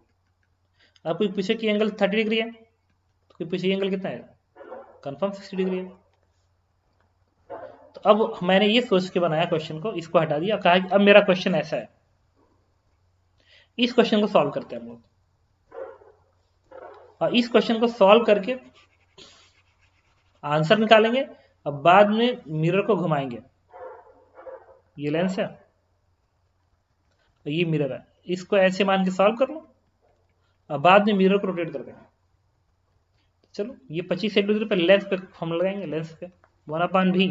अब कोई पूछे कि एंगल 30 डिग्री है, तो कोई पूछे एंगल कितना है, कंफर्म 60 डिग्री है। तो अब मैंने ये सोच के बनाया क्वेश्चन को, इसको हटा दिया, कहा कि अब मेरा क्वेश्चन ऐसा है, इस क्वेश्चन को सॉल्व करते हैं हम लोग, और इस क्वेश्चन को सॉल्व करके आंसर निकालेंगे, अब बाद में मिरर को घुमाएंगे, ये लेंस है ये मिरर है, इसको ऐसे मान के सॉल्व कर लो, और बाद में मिरर को रोटेट कर देंगे। चलो ये 25 सेंटीमीटर पे लेंस पे हम लगाएंगे, लेंस पे 1/v,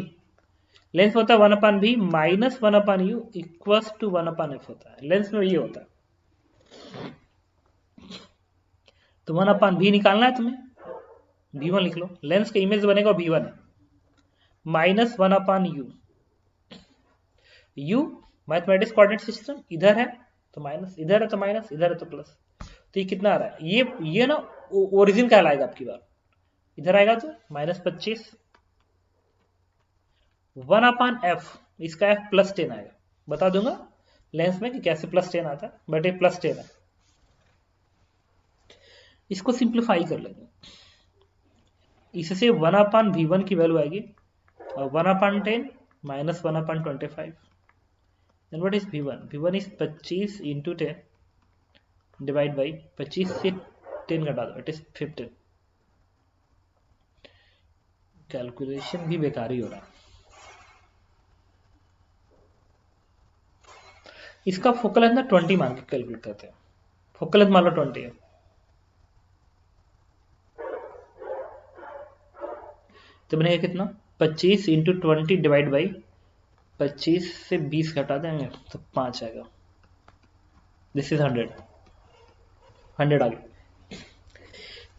लेंस होता है 1/v minus 1/u equals to 1/f होता है, लेंस में ये होता है। तो 1/v निकालना है तुम्हें, v1 लिख लो, लेंस का इमेज बनेगा v1 है, minus one upon you. You mathematics coordinate system, इधर है तो माइनस, इधर है तो माइनस, इधर है तो प्लस। तो ये कितना आ रहा है, ये ना ओरिजिन कहलाएगा आपकी बार। इधर आएगा तो -25 वन अपान एफ, इसका एफ +10 आएगा। बता दूंगा लेंस में कि कैसे +10 आता है, बट ये +10 है। इसको सिंप्लीफाई कर लेंगे, इससे 1/v1 की वैल्यू आएगी 1/10 minus 1/25। Then what is v1? v1 is 25 into 10 divide by 25 से 10 घटा दो, इट इज 15। कैलकुलेशन भी बेकार ही हो रहा है। इसका फोकल लेंथ ना 20 मान के कैलकुलेट करते हैं। फोकल लेंथ मान लो 20 है, तो बनेगा कितना 25 इंटू 20 डिवाइड बाई 25 से 20 घटा देंगे तो 5 आएगा। दिस इज 100 आ गया।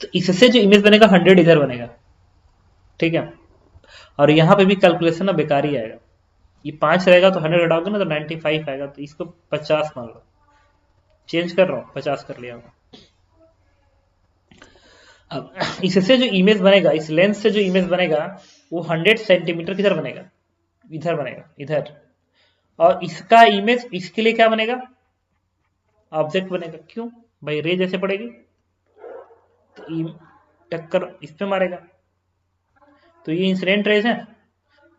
तो इससे जो इमेज बनेगा 100 इधर बनेगा, ठीक है। और यहाँ पे भी कैलकुलेशन ना बेकार ही आएगा। ये 5 रहेगा तो 100 घटाओगे ना तो 95 आएगा, तो इसको 50 मान लो। चेंज कर रहा हूँ, 50 कर लिया। अब इससे जो इमेज बनेगा, इस लेंस से जो इमेज बनेगा वो 100 सेंटीमीटर किधर बनेगा, इधर बनेगा, इधर। और इसका इमेज इसके लिए क्या बनेगा, ऑब्जेक्ट बनेगा। क्यों भाई, रे जैसे पड़ेगी तो टक्कर इस पे मारेगा, तो ये इंसिडेंट रेज है,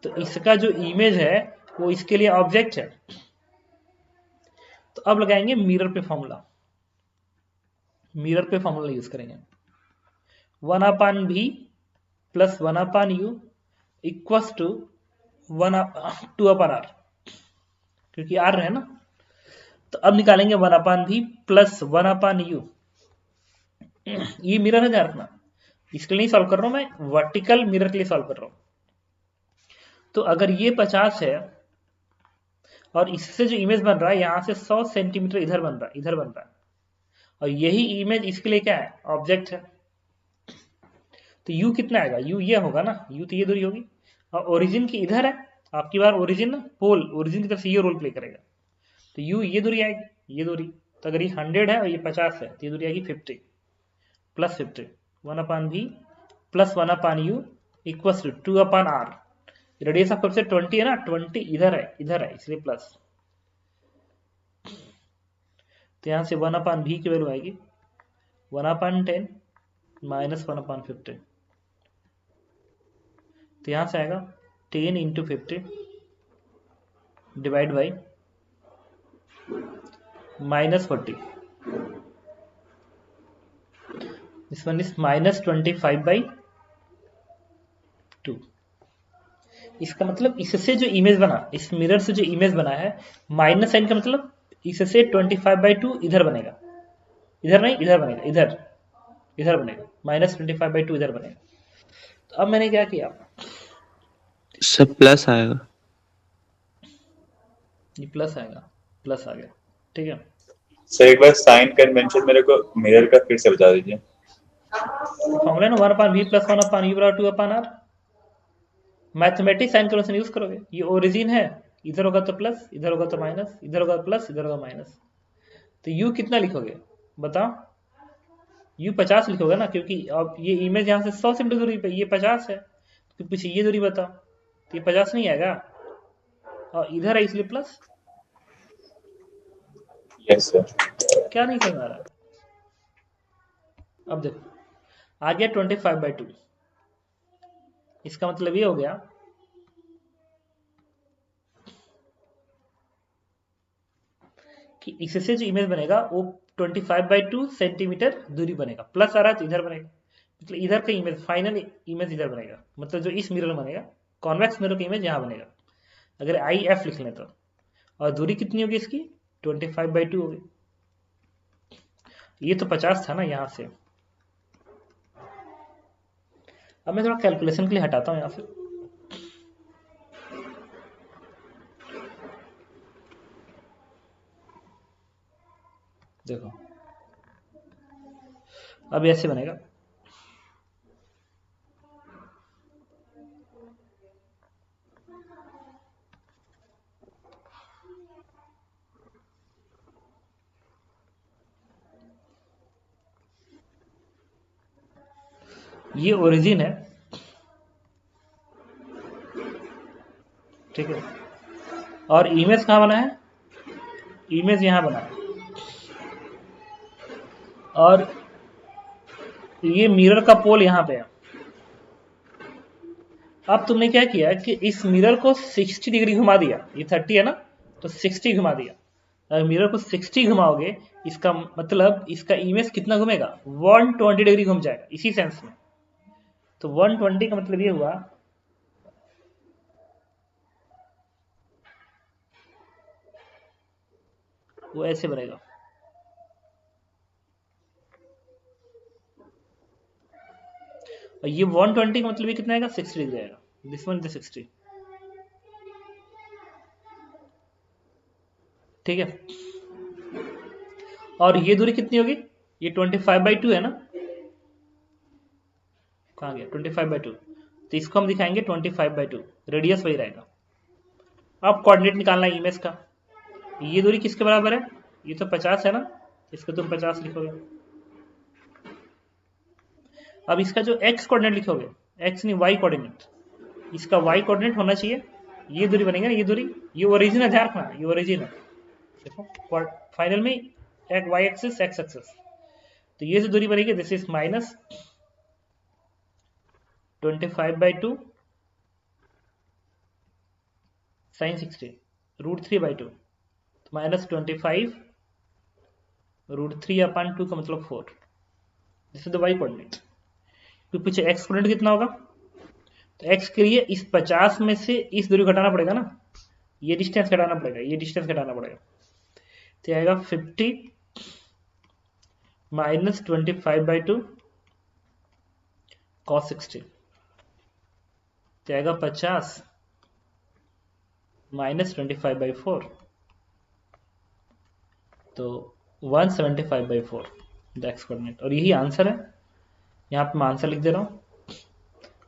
तो इसका जो इमेज है वो इसके लिए ऑब्जेक्ट है। तो अब लगाएंगे मिरर पे फॉर्मूला, मिरर पे फॉर्मूला यूज करेंगे 1/v plus 1/u equals to 2/r, क्योंकि r है ना। तो अब निकालेंगे 1/v प्लस 1/u। ये मिरर है, ध्यान रखना, इसके लिए सॉल्व कर रहा हूं मैं, वर्टिकल मिरर के लिए सॉल्व कर रहा हूं। तो अगर ये 50 है और इससे जो इमेज बन रहा है यहां से 100 सेंटीमीटर इधर बन रहा है, इधर बन रहा है, और यही इमेज इसके लिए क्या है, ऑब्जेक्ट है। तो u कितना आएगा, u ये होगा ना, u तो ये दूरी होगी, और ओरिजिन की इधर है आपकी बार, ओरिजिन ना पोल, ओरिजिन की तरफ से ये रोल प्ले करेगा, तो u ये दूरी आएगी, ये दूरी। तो अगर ये 100 है और ये 50 है तो ये दूरी आएगी 50 plus 50 1/v plus 1/u equals to 2/r। Radius of curve से 20 है ना, 20 इधर है इसलिए प्लस। तो यहां से 1/v की वैल्यू आएगी 1/10 माइनस 1/50। तो यहां से आएगा 10 into 50 divide by -40। This one is -25/2। इसका मतलब इससे जो इमेज बना, इस मिरर से जो इमेज बना है, माइनस साइन का मतलब इससे 25/2 इधर बनेगा, इधर नहीं, इधर बनेगा, इधर बनेगा, -25/2 इधर बनेगा। तो अब मैंने क्या किया, सब प्लस आएगा, ये प्लस आएगा, प्लस आ गया, ठीक है। सर एक बार साइन कन्वेंशन मेरे को मिरर का फिर से बता दीजिए। फॉर्मूला ना 1/v प्लस 1/u बराबर 2/r। Mathematics sign convention use करोगे, ये ओरिजिन है, इधर होगा तो प्लस, इधर होगा तो माइनस, इधर होगा प्लस, इधर होगा माइनस। तो u कितना लिखोगे बताओ, u 50 लिखोगे ना, क्योंकि अब ये इमेज यहाँ से 100 सेंटीमीटर दूरी पे, ये 50 है, तो पीछे ये दूरी बताओ, तो ये 50 नहीं आएगा, और इधर है इसलिए प्लस। Yes sir. क्या नहीं समझ आ रहा। अब देखो आ गया 25/2, इसका मतलब ये हो गया कि इससे जो इमेज बनेगा वो 25/2 सेंटीमीटर दूरी बनेगा, प्लस आ रहा है तो इधर बनेगा, मतलब इधर का इमेज, फाइनल इमेज इधर बनेगा, मतलब जो इस मिरर में बनेगा, कॉन्वेक्स मिरर का इमेज यहाँ बनेगा, अगर IF लिख लें तो। और दूरी कितनी होगी इसकी, 25/2 होगी। ये तो 50 था ना यहाँ से। अब मैं थोड़ा कैलकुलेशन के लिए हटाता हूँ यहाँ से, देखो अब ऐसे बनेगा, ये ओरिजिन है, ठीक है, और इमेज कहाँ बना है, इमेज यहां बना है, और ये मिरर का पोल यहां पे है। अब तुमने क्या किया कि इस मिरर को 60 डिग्री घुमा दिया, ये 30 है ना, तो 60 घुमा दिया। अगर मिरर को 60 घुमाओगे, इसका मतलब इसका इमेज कितना घूमेगा, 120 डिग्री घूम जाएगा इसी सेंस में। तो 120 का मतलब ये हुआ वो ऐसे बनेगा, और ये 120 का मतलब ये कितना आएगा, 60 डिग्री आएगा, दिस वन इज 60, ठीक है। और ये दूरी कितनी होगी, ये 25/2 है ना, कहाँ गया 25/2, तो इसको हम दिखाएंगे 25/2, रेडियस वही रहेगा। अब कोऑर्डिनेट निकालना है इमेज का, ये दूरी किसके बराबर है, ये तो 50 है ना, इसको तुम 50 लिखोगे। अब इसका जो x कोऑर्डिनेट लिखोगे, x नहीं y कोऑर्डिनेट, इसका y कोऑर्डिनेट होना चाहिए, ये दूरी बनेगी ना, ये दूरी, ये ओरिजिन है, ध्यान रखना ये ओरिजिन है, देखो फाइनल में एक y एक्सिस x एक्सिस, तो ये जो दूरी बनेगी दिस इज माइनस 25/2 sin 60 √3/2, तो माइनस 25 √3/2 का मतलब 4, this is the y coordinate. तो पूछे x कोऑर्डिनेट कितना होगा, तो x के लिए इस 50 में से इस दूरी घटाना पड़ेगा ना, ये डिस्टेंस घटाना पड़ेगा, ये डिस्टेंस घटाना पड़ेगा, तो आएगा 50 माइनस 25/2 cos 60, तो आएगा 50 माइनस 25/4, तो 175/4 द एक्स कोऑर्डिनेट, और यही आंसर है। यहाँ पे मैं आंसर लिख दे रहा हूँ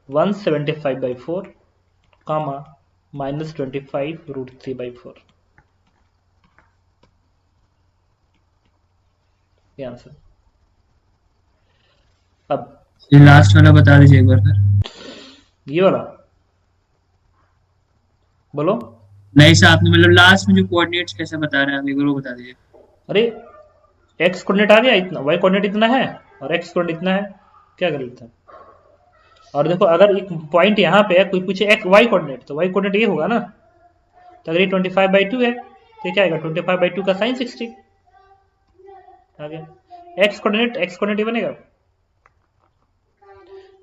175/4 कामा माइनस 25 √3/4, ये आंसर। अब ये लास्ट वाला बता दीजिए एक बार फिर। ये वाला बोलो, नहीं सर, आपने मतलब लास्ट में जो कोऑर्डिनेट्स कैसे बता रहे हैं आप एक बार वो बता दीजिए। अरे एक्स कोऑर्डिनेट आ गया इतना, वाई कोऑर्डिनेट इतना है और एक्स कोऑर्डिनेट इतना है, क्या कर लेते हैं। और देखो अगर एक पॉइंट यहाँ पे है, कोई पूछे एक्स वाई कोऑर्डिनेट, तो वाई कोऑर्डिनेट ये होगा ना, तो अगर ये 25/2 है तो क्या आएगा 25/2 का साइन 60 आ गया। एक्स कोऑर्डिनेट ये बनेगा,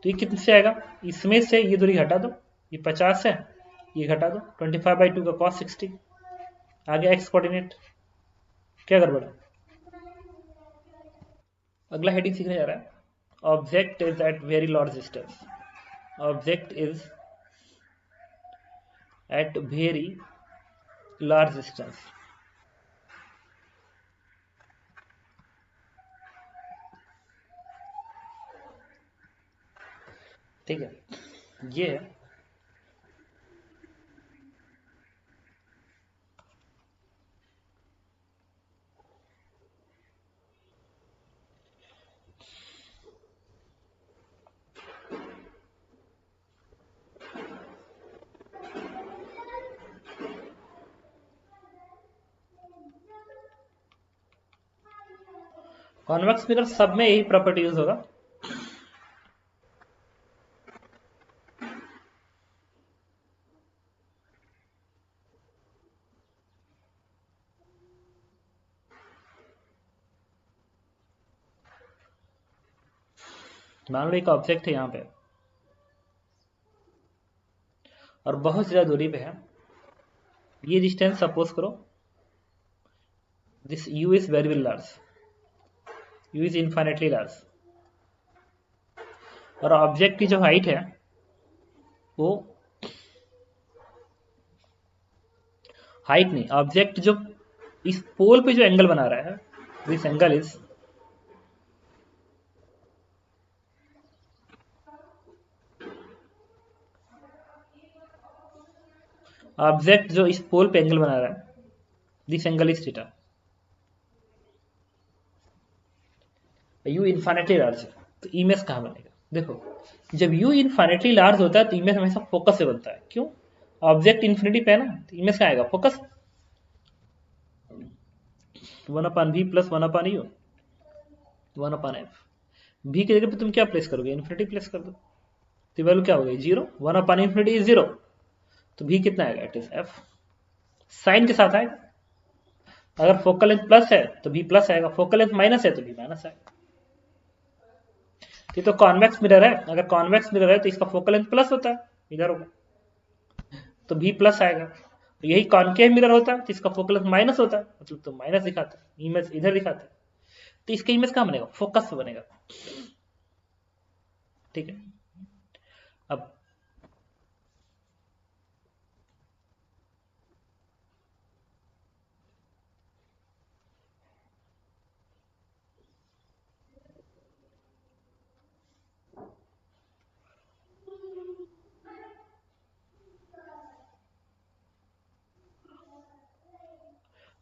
तो ये कितने से आएगा, इसमें से ये दूरी हटा दो, ये 50 है, ये घटा दो, 25/2 का cos 60 आ गया एक्स कोऑर्डिनेट। क्या गड़बड़ है। अगला हेडिंग सीखने जा रहा है, object is at very large distance, object is at very large distance. ठीक है, ये है कॉन्वेक्स मिरर, सब में यही प्रॉपर्टी यूज होगा। मान लो एक ऑब्जेक्ट है यहाँ पे और बहुत ज्यादा दूरी पे है, ये डिस्टेंस सपोज करो this u is very large, u is infinitely large, और ऑब्जेक्ट की जो हाइट है वो, हाइट नहीं, ऑब्जेक्ट जो इस पोल पे जो एंगल बना रहा है, दिस एंगल इज, ऑब्जेक्ट जो इस पोल पे एंगल बना रहा है, this angle is theta, u infinitely large है, तो इमेज कहाँ बनेगा, देखो जब यू इनफाइनेटली लार्ज होता है तो इमेज हमेशा फोकस से बनता है। क्यों? ऑब्जेक्ट इन्फिनिटी पे है ना, तो इमेज क्या आएगा? Focus. 1/v plus 1/u 1/f। v की जगह पे तुम क्या प्लेस करोगे? इन्फिनिटी प्लेस कर दो, तो वैल्यू क्या हो गई? 0। 1/infinity इज 0, तो v कितना आएगा? It is f। साइन के साथ आएगा। अगर फोकल लेंथ प्लस है तो v प्लस आएगा, फोकल लेंथ माइनस है तो v माइनस आएगा। ये तो कॉन्वेक्स मिरर है, अगर कॉन्वेक्स मिरर है तो इसका फोकल लेंथ प्लस होता है, इधर होगा तो v प्लस आएगा। यही कॉनकेव मिरर होता है तो इसका फोकल लेंथ माइनस होता है, मतलब तो माइनस दिखाता है, इमेज इधर दिखाता है, तो इसका इमेज कहाँ बनेगा? फोकस से बनेगा। ठीक है। अब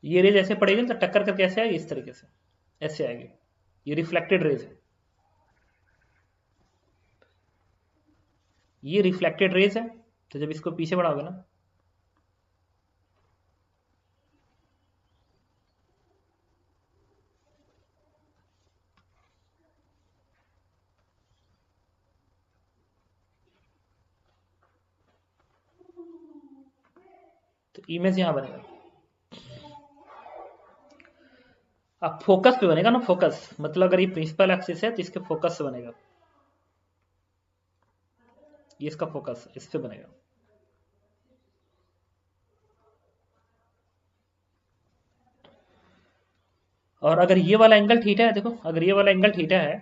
ये रेज ऐसे पड़ेगी तो टक्कर करके ऐसे आएगी, इस तरीके से ऐसे आएगी, ये रिफ्लेक्टेड रेज है, ये रिफ्लेक्टेड रेज है। तो जब इसको पीछे बढ़ाओगे ना, तो इमेज यहां बनेगा। अब फोकस पे बनेगा ना, फोकस मतलब अगर ये प्रिंसिपल एक्सिस है तो इसके फोकस से बनेगा, ये इसका फोकस इस पे बनेगा। और अगर ये वाला एंगल थीटा है, देखो अगर ये वाला एंगल थीटा है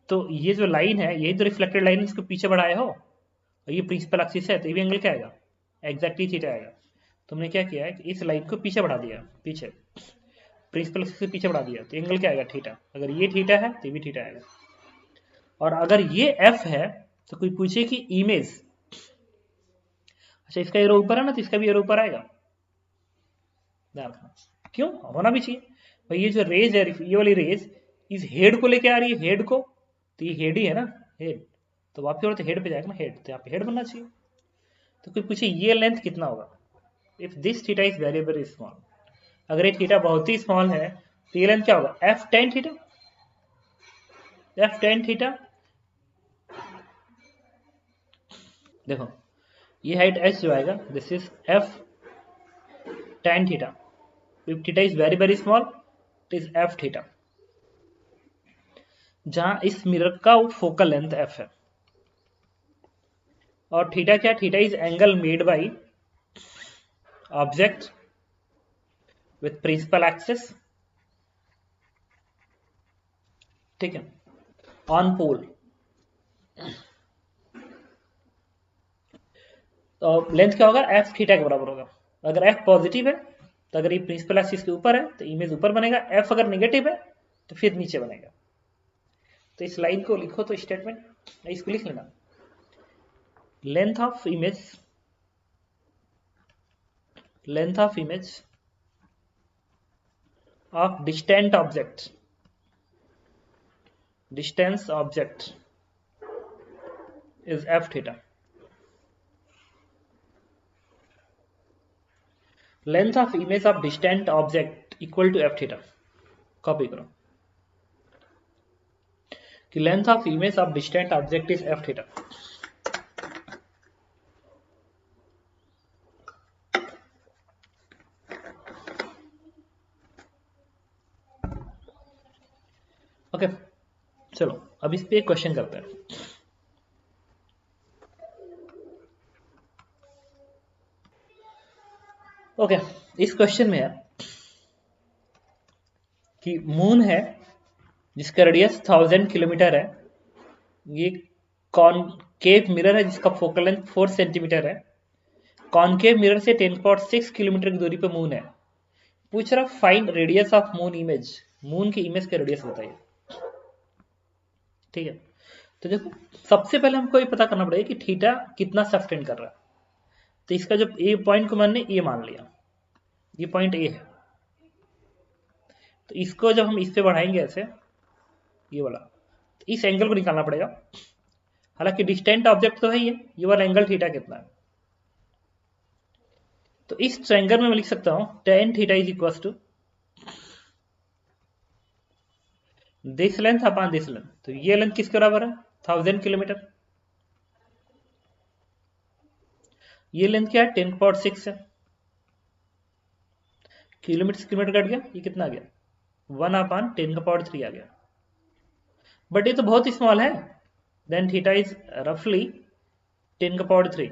तो ये जो लाइन है यही तो रिफ्लेक्टेड लाइन है, इसको पीछे बढ़ाया हो और ये प्रिंसिपल एक्सिस है तो ये भी एंगल क्या आएगा? एग्जैक्टली थीटा आएगा। तुमने क्या किया है कि इस लाइन को पीछे बढ़ा दिया, पीछे प्रिंसिपल एक्सिस से पीछे बढ़ा दिया, तो एंगल क्या आएगा? थीटा। अगर ये थीटा है तो ये भी थीटा आएगा। और अगर ये एफ है तो कोई पूछे कि इमेज, अच्छा इसका एरो ऊपर है ना तो इसका भी एरो ऊपर आएगा, ध्यान रखना। क्यों? होना भी चाहिए भाई। ये जो रेज है, ये वाली रेज इस हेड को लेके आ रही है, हेड को, तो ये हेड ही है ना, हेड, तो वापस तो हेड पे जाएगा ना, हेड, तो यहाँ पे हेड बनना चाहिए। तो कोई पूछे ये लेंथ कितना होगा? If this theta is very very small, अगर ये थीटा बहुत ही स्मॉल है तो ये लेंथ क्या होगा? F tan theta. F tan theta, देखो ये हाइट एच जो आएगा, this is F tan theta. If theta is very very small it is F theta, जहां इस मिरर का फोकल लेंथ एफ है। और थीटा क्या? Theta is angle made by object with principal axis, ठीक है, ऑन पोल। तो लेंथ क्या होगा? एफ थीटा के बराबर होगा। अगर एफ पॉजिटिव है तो अगर ये प्रिंसिपल एक्सिस के ऊपर है तो इमेज ऊपर बनेगा, एफ अगर नेगेटिव है तो फिर नीचे बनेगा। तो इस लाइन को लिखो तो स्टेटमेंट, इसको लिख लेना, length of image, length of image of distant object, distance object is F theta. Length of image of distant object equal to F theta. Copy करो कि length of image of distant object is F theta. Okay चलो अब इस पे एक question करते हैं। Okay इस क्वेश्चन में है कि मून है जिसका रेडियस 1000 किलोमीटर है, ये कॉनकेव मिरर है जिसका फोकल लेंथ 4 सेंटीमीटर है, कॉनकेव मिरर से 10.6 किलोमीटर की दूरी पर मून है। पूछ रहा find radius of moon image, moon की इमेज का रेडियस बताइए। ठीक है, तो देखो सबसे पहले हमको ये पता करना पड़ेगा कि थीटा कितना सस्टेन कर रहा है। तो इसका जब ए पॉइंट को मैंने ए मान लिया, ये पॉइंट ए है, तो इसको जब हम इस पे बढ़ाएंगे ऐसे, ये वाला, तो इस एंगल को निकालना पड़ेगा। हालांकि डिस्टेंट ऑब्जेक्ट तो है ही है, ये वाला एंगल थीटा कितना है। तो इस ट्रायंगल में मैं लिख सकता हूं tan theta is equal to this length upon this length. तो ये लेंथ किसके बराबर है? 1000 किलोमीटर। ये लेंथ क्या है? 10⁶ है। किलोमीटर से किलोमीटर कट गया, ये कितना आ गया? 1/10⁻³ आ गया। बट ये तो बहुत ही स्मॉल है। देन थीटा इज रफली 10⁻³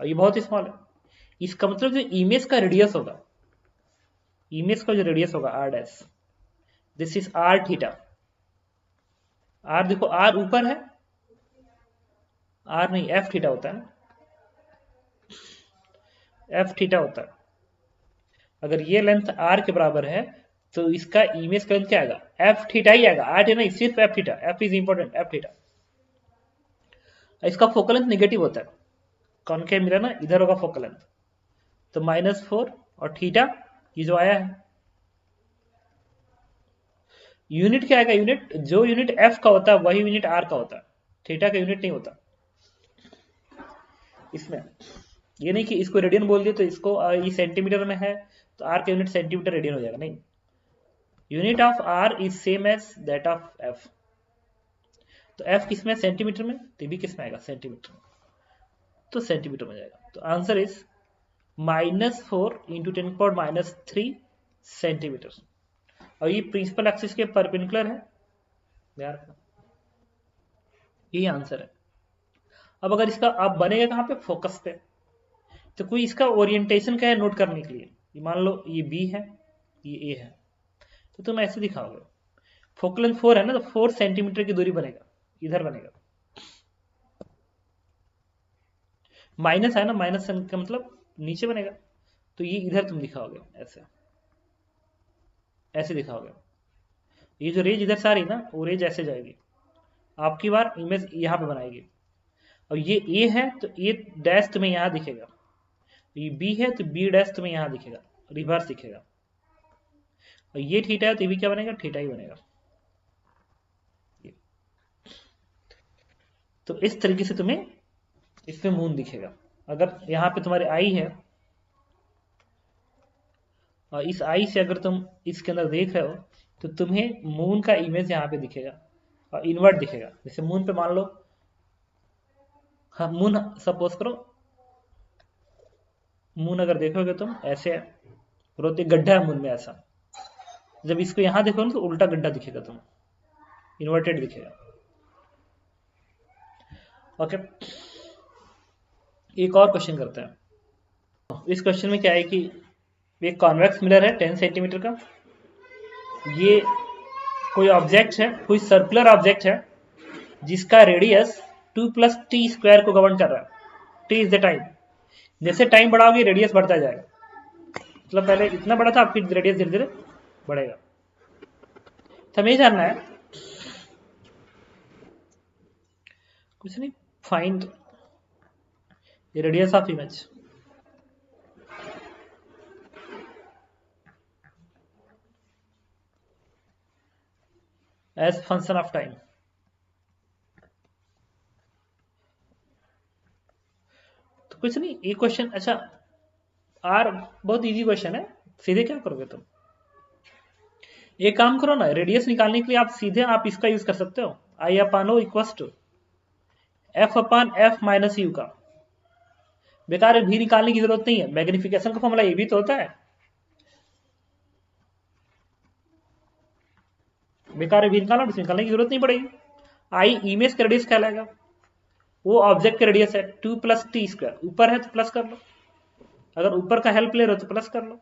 और ये बहुत ही स्मॉल है। इसका मतलब जो इमेज का रेडियस होगा, इमेज का जो रेडियस होगा r dash, this is r theta. r देखो r ऊपर है, r नहीं f थीटा होता है ना, f थीटा होता है। अगर ये लेंथ r के बराबर है तो इसका इमेज का लेंथ क्या आएगा? f थीटा ही आएगा, r नहीं, सिर्फ f theta. f is important, f theta. इसका फोकल लेंथ नेगेटिव होता है, कॉनकेव मिरर ना, इधर होगा फोकल लेंथ। तो -4 और थीटा ये जो आया है, यूनिट क्या आएगा? यूनिट जो यूनिट f का होता है वही यूनिट r का होता है, थीटा का यूनिट नहीं होता इसमें। ये नहीं कि इसको रेडियन बोल दिए तो इसको ये सेंटीमीटर में है तो r का यूनिट सेंटीमीटर रेडियन हो जाएगा, नहीं। Unit of r is same as that of f। तो f किसमें? सेंटीमीटर में। तो भी किसमें आएगा? सेंटीमीटर में। तो सेंटीमीटर में जाएगा। तो आंसर इज -4 × 10⁻³ सेंटीमीटर। और ये प्रिंसिपल एक्सिस के परपेंडिकुलर है, ध्यान रखना। यही आंसर है। अब अगर इसका अब बनेगा कहां पे? फोकस पे। तो कोई इसका ओरिएंटेशन क्या है नोट करने के लिए? ये मान लो ये B है, ये A है, तो तुम ऐसे दिखाओगे। फोकल लेंथ 4 है ना, तो 4 सेंटीमीटर की दूरी बनेगा, इधर बनेगा। माइनस है ना, माइनस का मतलब नीचे बनेगा, तो ये इधर तुम दिखाओगे, ऐसे ऐसे दिखाओगे। ये जो रेज इधर से आ रही ना, वो रेज ऐसे जाएगी, आपकी बार इमेज यहाँ पे बनाएगी। और ये A है तो A डैश तुम्हें यहाँ दिखेगा, ये B है तो B डैश तुम्हें यहाँ दिखेगा, रिवर्स दिखेगा। और ये थीटा है तो ये भी क्या बनेगा? थीटा ही बनेगा। तो इस तरीके से तुम्हें इसमें मून दिखेगा। अगर यहाँ पे तुम्हारे आई है और इस आई से अगर तुम इसके अंदर देख रहे हो तो तुम्हें मून का इमेज यहाँ पे दिखेगा और इन्वर्ट दिखेगा। जैसे मून पे मान लो, हाँ मून सपोज करो, मून अगर देखोगे तुम ऐसे है, रोते गड्ढा है मून में ऐसा। जब इसको यहां देखो ना तो उल्टा गड्ढा दिखेगा तुम्हें, इन्वर्टेड दिखेगा। ओके, एक और क्वेश्चन करते हैं। इस क्वेश्चन में क्या है कि एक कॉन्वेक्स मिरर है 10 सेंटीमीटर का। ये कोई ऑब्जेक्ट है, कोई सर्कुलर ऑब्जेक्ट है जिसका रेडियस 2 + t² को गवर्न कर रहा है। t is the time. जैसे टाइम बढ़ाओगे रेडियस बढ़ता जाएगा, मतलब पहले इतना बड़ा था, आपकी रेडियस धीरे धीरे बढ़ेगा। तो हमें जानना है कुछ नहीं, find the radius of image as function of time. तो कुछ नहीं, ये क्वेश्चन, अच्छा आर बहुत इजी क्वेश्चन है। सीधे क्या करोगे तुम? एक काम करो ना, रेडियस निकालने के लिए आप सीधे आप इसका यूज कर सकते हो, I/O = F/F - U का। बेकार भी निकालने की जरूरत नहीं है, मैग्निफिकेशन का फॉर्मूला ये भी तो होता है। बेकार भी निकालने की जरूरत नहीं पड़ेगी। आई इमेज का रेडियस कहलाएगा, वो ऑब्जेक्ट का रेडियस है 2 + t²। ऊपर है तो प्लस कर लो, अगर ऊपर का हेल्प ले रहे हो तो प्लस कर लो,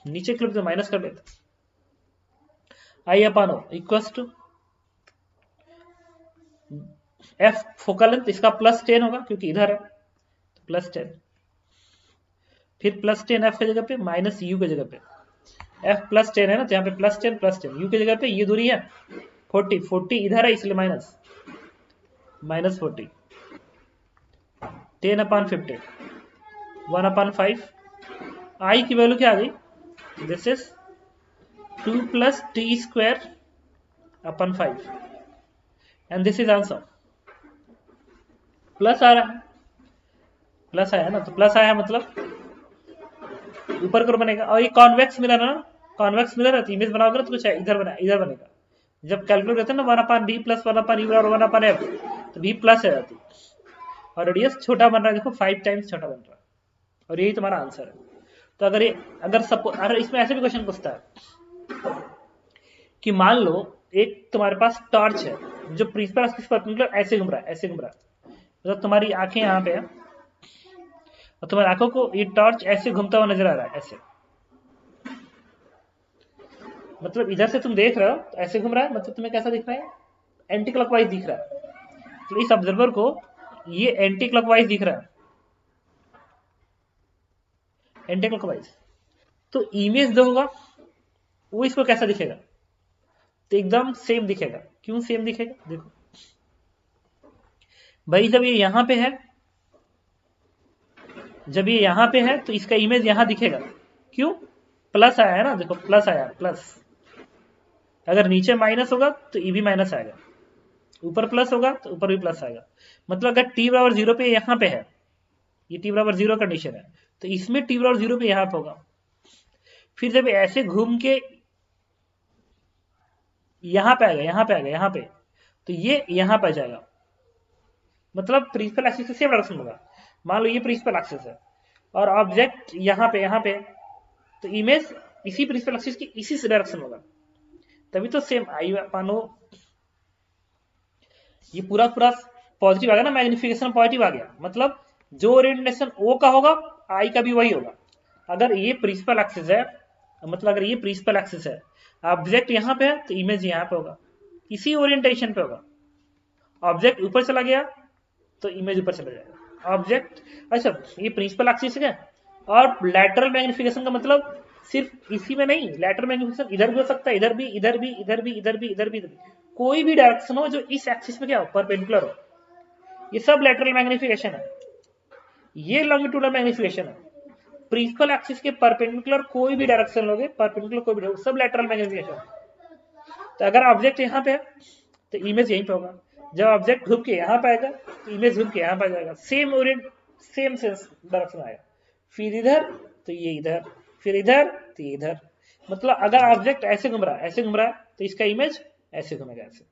नीचे के लिए तो माइनस कर लेते। I/O = F फोकल लेंथ, इसका +10 होगा क्योंकि इधर है, तो +10, फिर +10 F की जगह पे, -U की जगह पे। F +10 है ना, तो यहाँ पे +10 +10, U की जगह पे ये दूरी है 40 इधर है इसलिए -40, 10/50, 1/5। I की वैल्यू क्या आ गई? दिस इज 2 + t² अपन 5 and this is answer. Plus आ रहा है, प्लस आया ना, तो प्लस आया मतलब ऊपर कर बनेगा। और ये कॉन्वेक्स मिरर है ना, कॉन्वेक्स मिरर है तो इमेज बनाओगे तो कुछ है इधर बना, इधर बनेगा। जब कैलकुलेट करते हैं ना 1/b प्लस 1/e और 1/f, तो b प्लस है जाती, और रेडियस छोटा बन रहा है, देखो 5 टाइम्स छोटा बन रहा है, और यही तुम्हारा आंसर है। तो अगर ये अगर इसमें ऐसे भी क्वेश्चन पूछता है कि मान लो एक तुम्हारे पास टॉर्च है जो प्रिंसिपल एक्सिस परपेंडिकुलर ऐसे घूम रहा है, ऐसे घूम रहा है, मतलब तुम्हारी आंखें यहाँ पे है और तुम्हारी आंखों को ये टॉर्च ऐसे घूमता हुआ नजर आ रहा है, ऐसे, मतलब इधर से तुम देख रहे हो तो ऐसे घूम रहा है, मतलब तुम्हें कैसा दिख रहा है, एंटी क्लॉकवाइज दिख रहा है। तो इस ऑब्जर्वर को ये एंटी क्लॉकवाइज दिख रहा है, एंटी क्लॉकवाइज। तो इमेज जो होगा वो इसको कैसा दिखेगा, तो एकदम सेम दिखेगा। क्यों सेम दिखेगा, देखो भाई जब ये यहां पे है, जब ये यहां पे है तो इसका इमेज यहां दिखेगा। क्यों, प्लस आया है ना, देखो प्लस आया, प्लस। अगर नीचे माइनस होगा तो ये भी माइनस आएगा, ऊपर प्लस होगा तो ऊपर भी प्लस आएगा। मतलब अगर t बराबर 0 पे यहां पे है, ये t बराबर 0 कंडीशन है, तो इसमें t बराबर 0 पे यहां पे होगा। फिर जब ऐसे घूम के यहां पे आएगा, यहां पे आएगा, यहां पे, तो ये यहां पे जाएगा। मतलब प्रिंसिपल एक्सिस से सेम डायरेक्शन होगा। मान लो ये प्रिंसिपल एक्सिस है और ऑब्जेक्ट यहां पे, तो इमेज इसी प्रिंसिपल एक्सिस की इसी से डायरेक्शन होगा, तभी तो सेम आई। मानो ये पूरा पूरा पॉजिटिव आ गया ना, मैग्निफिकेशन पॉजिटिव आ गया, मतलब जो ओरिएंटेशन ओ का होगा आई का भी वही होगा। अगर ये प्रिंसिपल एक्सिस है, मतलब अगर ये प्रिंसिपल एक्सिस है, ऑब्जेक्ट यहां पे है तो इमेज यहां पे होगा, इसी ओरिएंटेशन पे होगा। ऑब्जेक्ट ऊपर चला गया तो इमेज ऊपर चला जाएगा। ऑब्जेक्ट, अच्छा ये प्रिंसिपल एक्सिस है, और लैटरल मैग्निफिकेशन का मतलब सिर्फ इसी में नहीं, लैटरल मैग्निफिकेशन इधर भी हो सकता है, इधर भी, इधर भी, इधर भी, इधर भी, इधर भी, इधर भी। कोई भी डायरेक्शन हो जो इस एक्सिस में क्या हो, परपेंडिकुलर हो, ये सब लैटरल मैग्निफिकेशन है। ये लॉन्गिट्यूडल मैग्निफिकेशन है। प्रिंसिपल एक्सिस के परपेंडिकुलर कोई भी डायरेक्शन लोगे, परपेंडिकुलर कोई भी, सब लैटरल मैग्निफिकेशन। तो अगर ऑब्जेक्ट यहाँ पे है तो इमेज यहीं पे होगा, जब ऑब्जेक्ट घूम के यहाँ पे आएगा तो इमेज घूम के यहाँ पे आ जाएगा, same Orient, same sense direction आएगा। फिर इधर तो ये इधर, फिर इधर तो ये इधर। मतलब अगर ऑब्जेक्ट ऐसे घूम रहा है, ऐसे घूम रहा है, तो इसका इमेज ऐसे घूमेगा, ऐसे।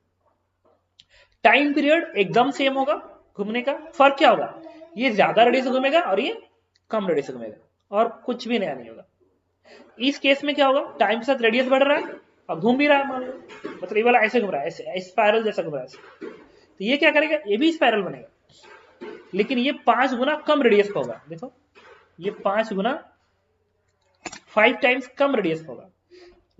टाइम पीरियड एकदम सेम होगा घूमने का, फर्क क्या होगा, ये ज्यादा रेडियस से घूमेगा और ये कम रेडियस से घूमेगा, और कुछ भी नया नहीं होगा। इस केस में क्या होगा, टाइम के साथ रेडियस बढ़ रहा है और घूम भी रहा है, मान लो, मतलब ये वाला ऐसे घूम रहा है, ऐसे स्पाइरल जैसा घूम रहा है, तो ये क्या करेगा, ये भी स्पाइरल बनेगा, लेकिन ये 5 गुना कम रेडियस का होगा। देखो ये 5 गुना 5 टाइम्स कम रेडियस होगा,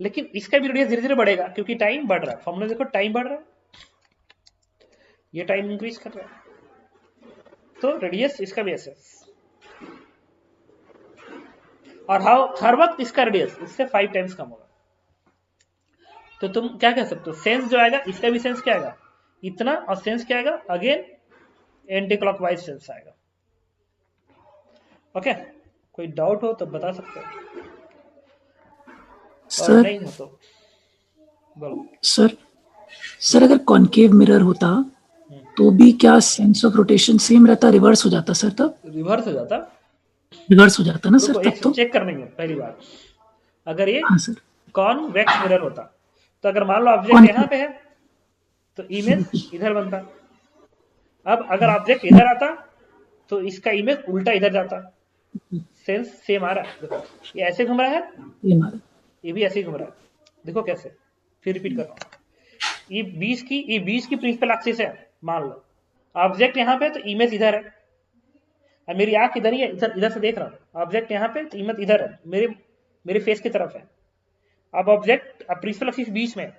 लेकिन इसका भी रेडियस धीरे धीरे बढ़ेगा क्योंकि टाइम बढ़ रहा है। फॉर्मूला देखो, टाइम बढ़ रहा है, ये टाइम इंक्रीज कर रहा है, तो रेडियस इसका भी ऐसे, और हर वक्त इसका रेडियस इससे 5 टाइम्स कम होगा। तो तुम क्या कह सकते हो, सेंस जो आएगा इसका भी सेंस क्या आएगा, इतना, और सेंस क्या आएगा, अगेन एंटी क्लॉकवाइज सेंस आएगा। ओके, कोई डाउट हो तो बता सकते हो, और सर नहीं हो तो बोलो। सर अगर कॉन्केव मिरर होता तो भी क्या सेंस ऑफ रोटेशन सेम रहता, रिवर्स हो जाता सर, तब रिवर्स हो जाता, रिवर्स हो जाता ना सर रुको तब एक तो। चेक करने में पहली बार, अगर ये हाँ सर, कॉन्वेक्स मिरर होता तो अगर मान लो ऑब्जेक्ट कौन, यहाँ पे है तो इमेज इधर बनता। अब अगर ऑब्जेक्ट इधर आता तो इसका इमेज उल्टा इधर जाता। सेंस सेम आ रहा है, देखो ये ऐसे घूम रहा है, ये मारा, ये भी ऐसे ही घूम रहा है, देखो कैसे। फिर रिपीट कर रहा हूँ, ये 20 की प्रिंसिपल एक्सिस है, मान लो ऑब्जेक्ट यहाँ पे तो इमेज इधर है, और मेरी आंख इधर ही है, इधर इधर से देख रहा हूँ, ऑब्जेक्ट यहाँ पे तो इमेज इधर है, मेरे फेस की तरफ है। अब ऑब्जेक्ट, अब प्रिंसिपल एक्सिस बीच में है।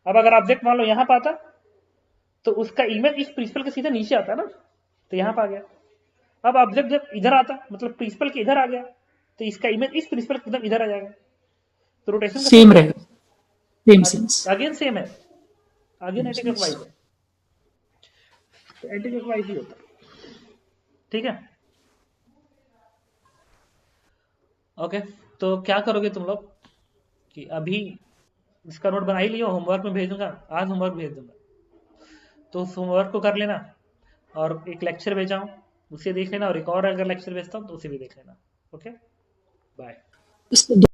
अब अगर ऑब्जेक्ट मान लो यहाँ पे आता तो उसका इमेज इस प्रिंसिपल के सीधा नीचे आता है ना, तो यहाँ पे आ गया। अब ऑब्जेक्ट जब इधर आता, मतलब प्रिंसिपल के इधर आ गया, तो इसका इमेज इस प्रिंसिपल के इधर आ जाएगा, तो रोटेशन का सेम रहेगा, सेम सेंस। अगेन सेम है, अगेन एंटी क्लॉकवाइज है, तो एंटी क्लॉकवाइज ही होता है। ठीक है, ओके। तो क्या करोगे तुम लोग कि अभी इसका नोट बना ही लियो, होमवर्क में भेज दूंगा, आज होमवर्क भेज दूंगा, तो उस होमवर्क को कर लेना। और एक लेक्चर भेजा हूँ, उसे देख लेना, और एक और अगर लेक्चर भेजता हूँ तो उसे भी देख लेना। Okay, bye. इससे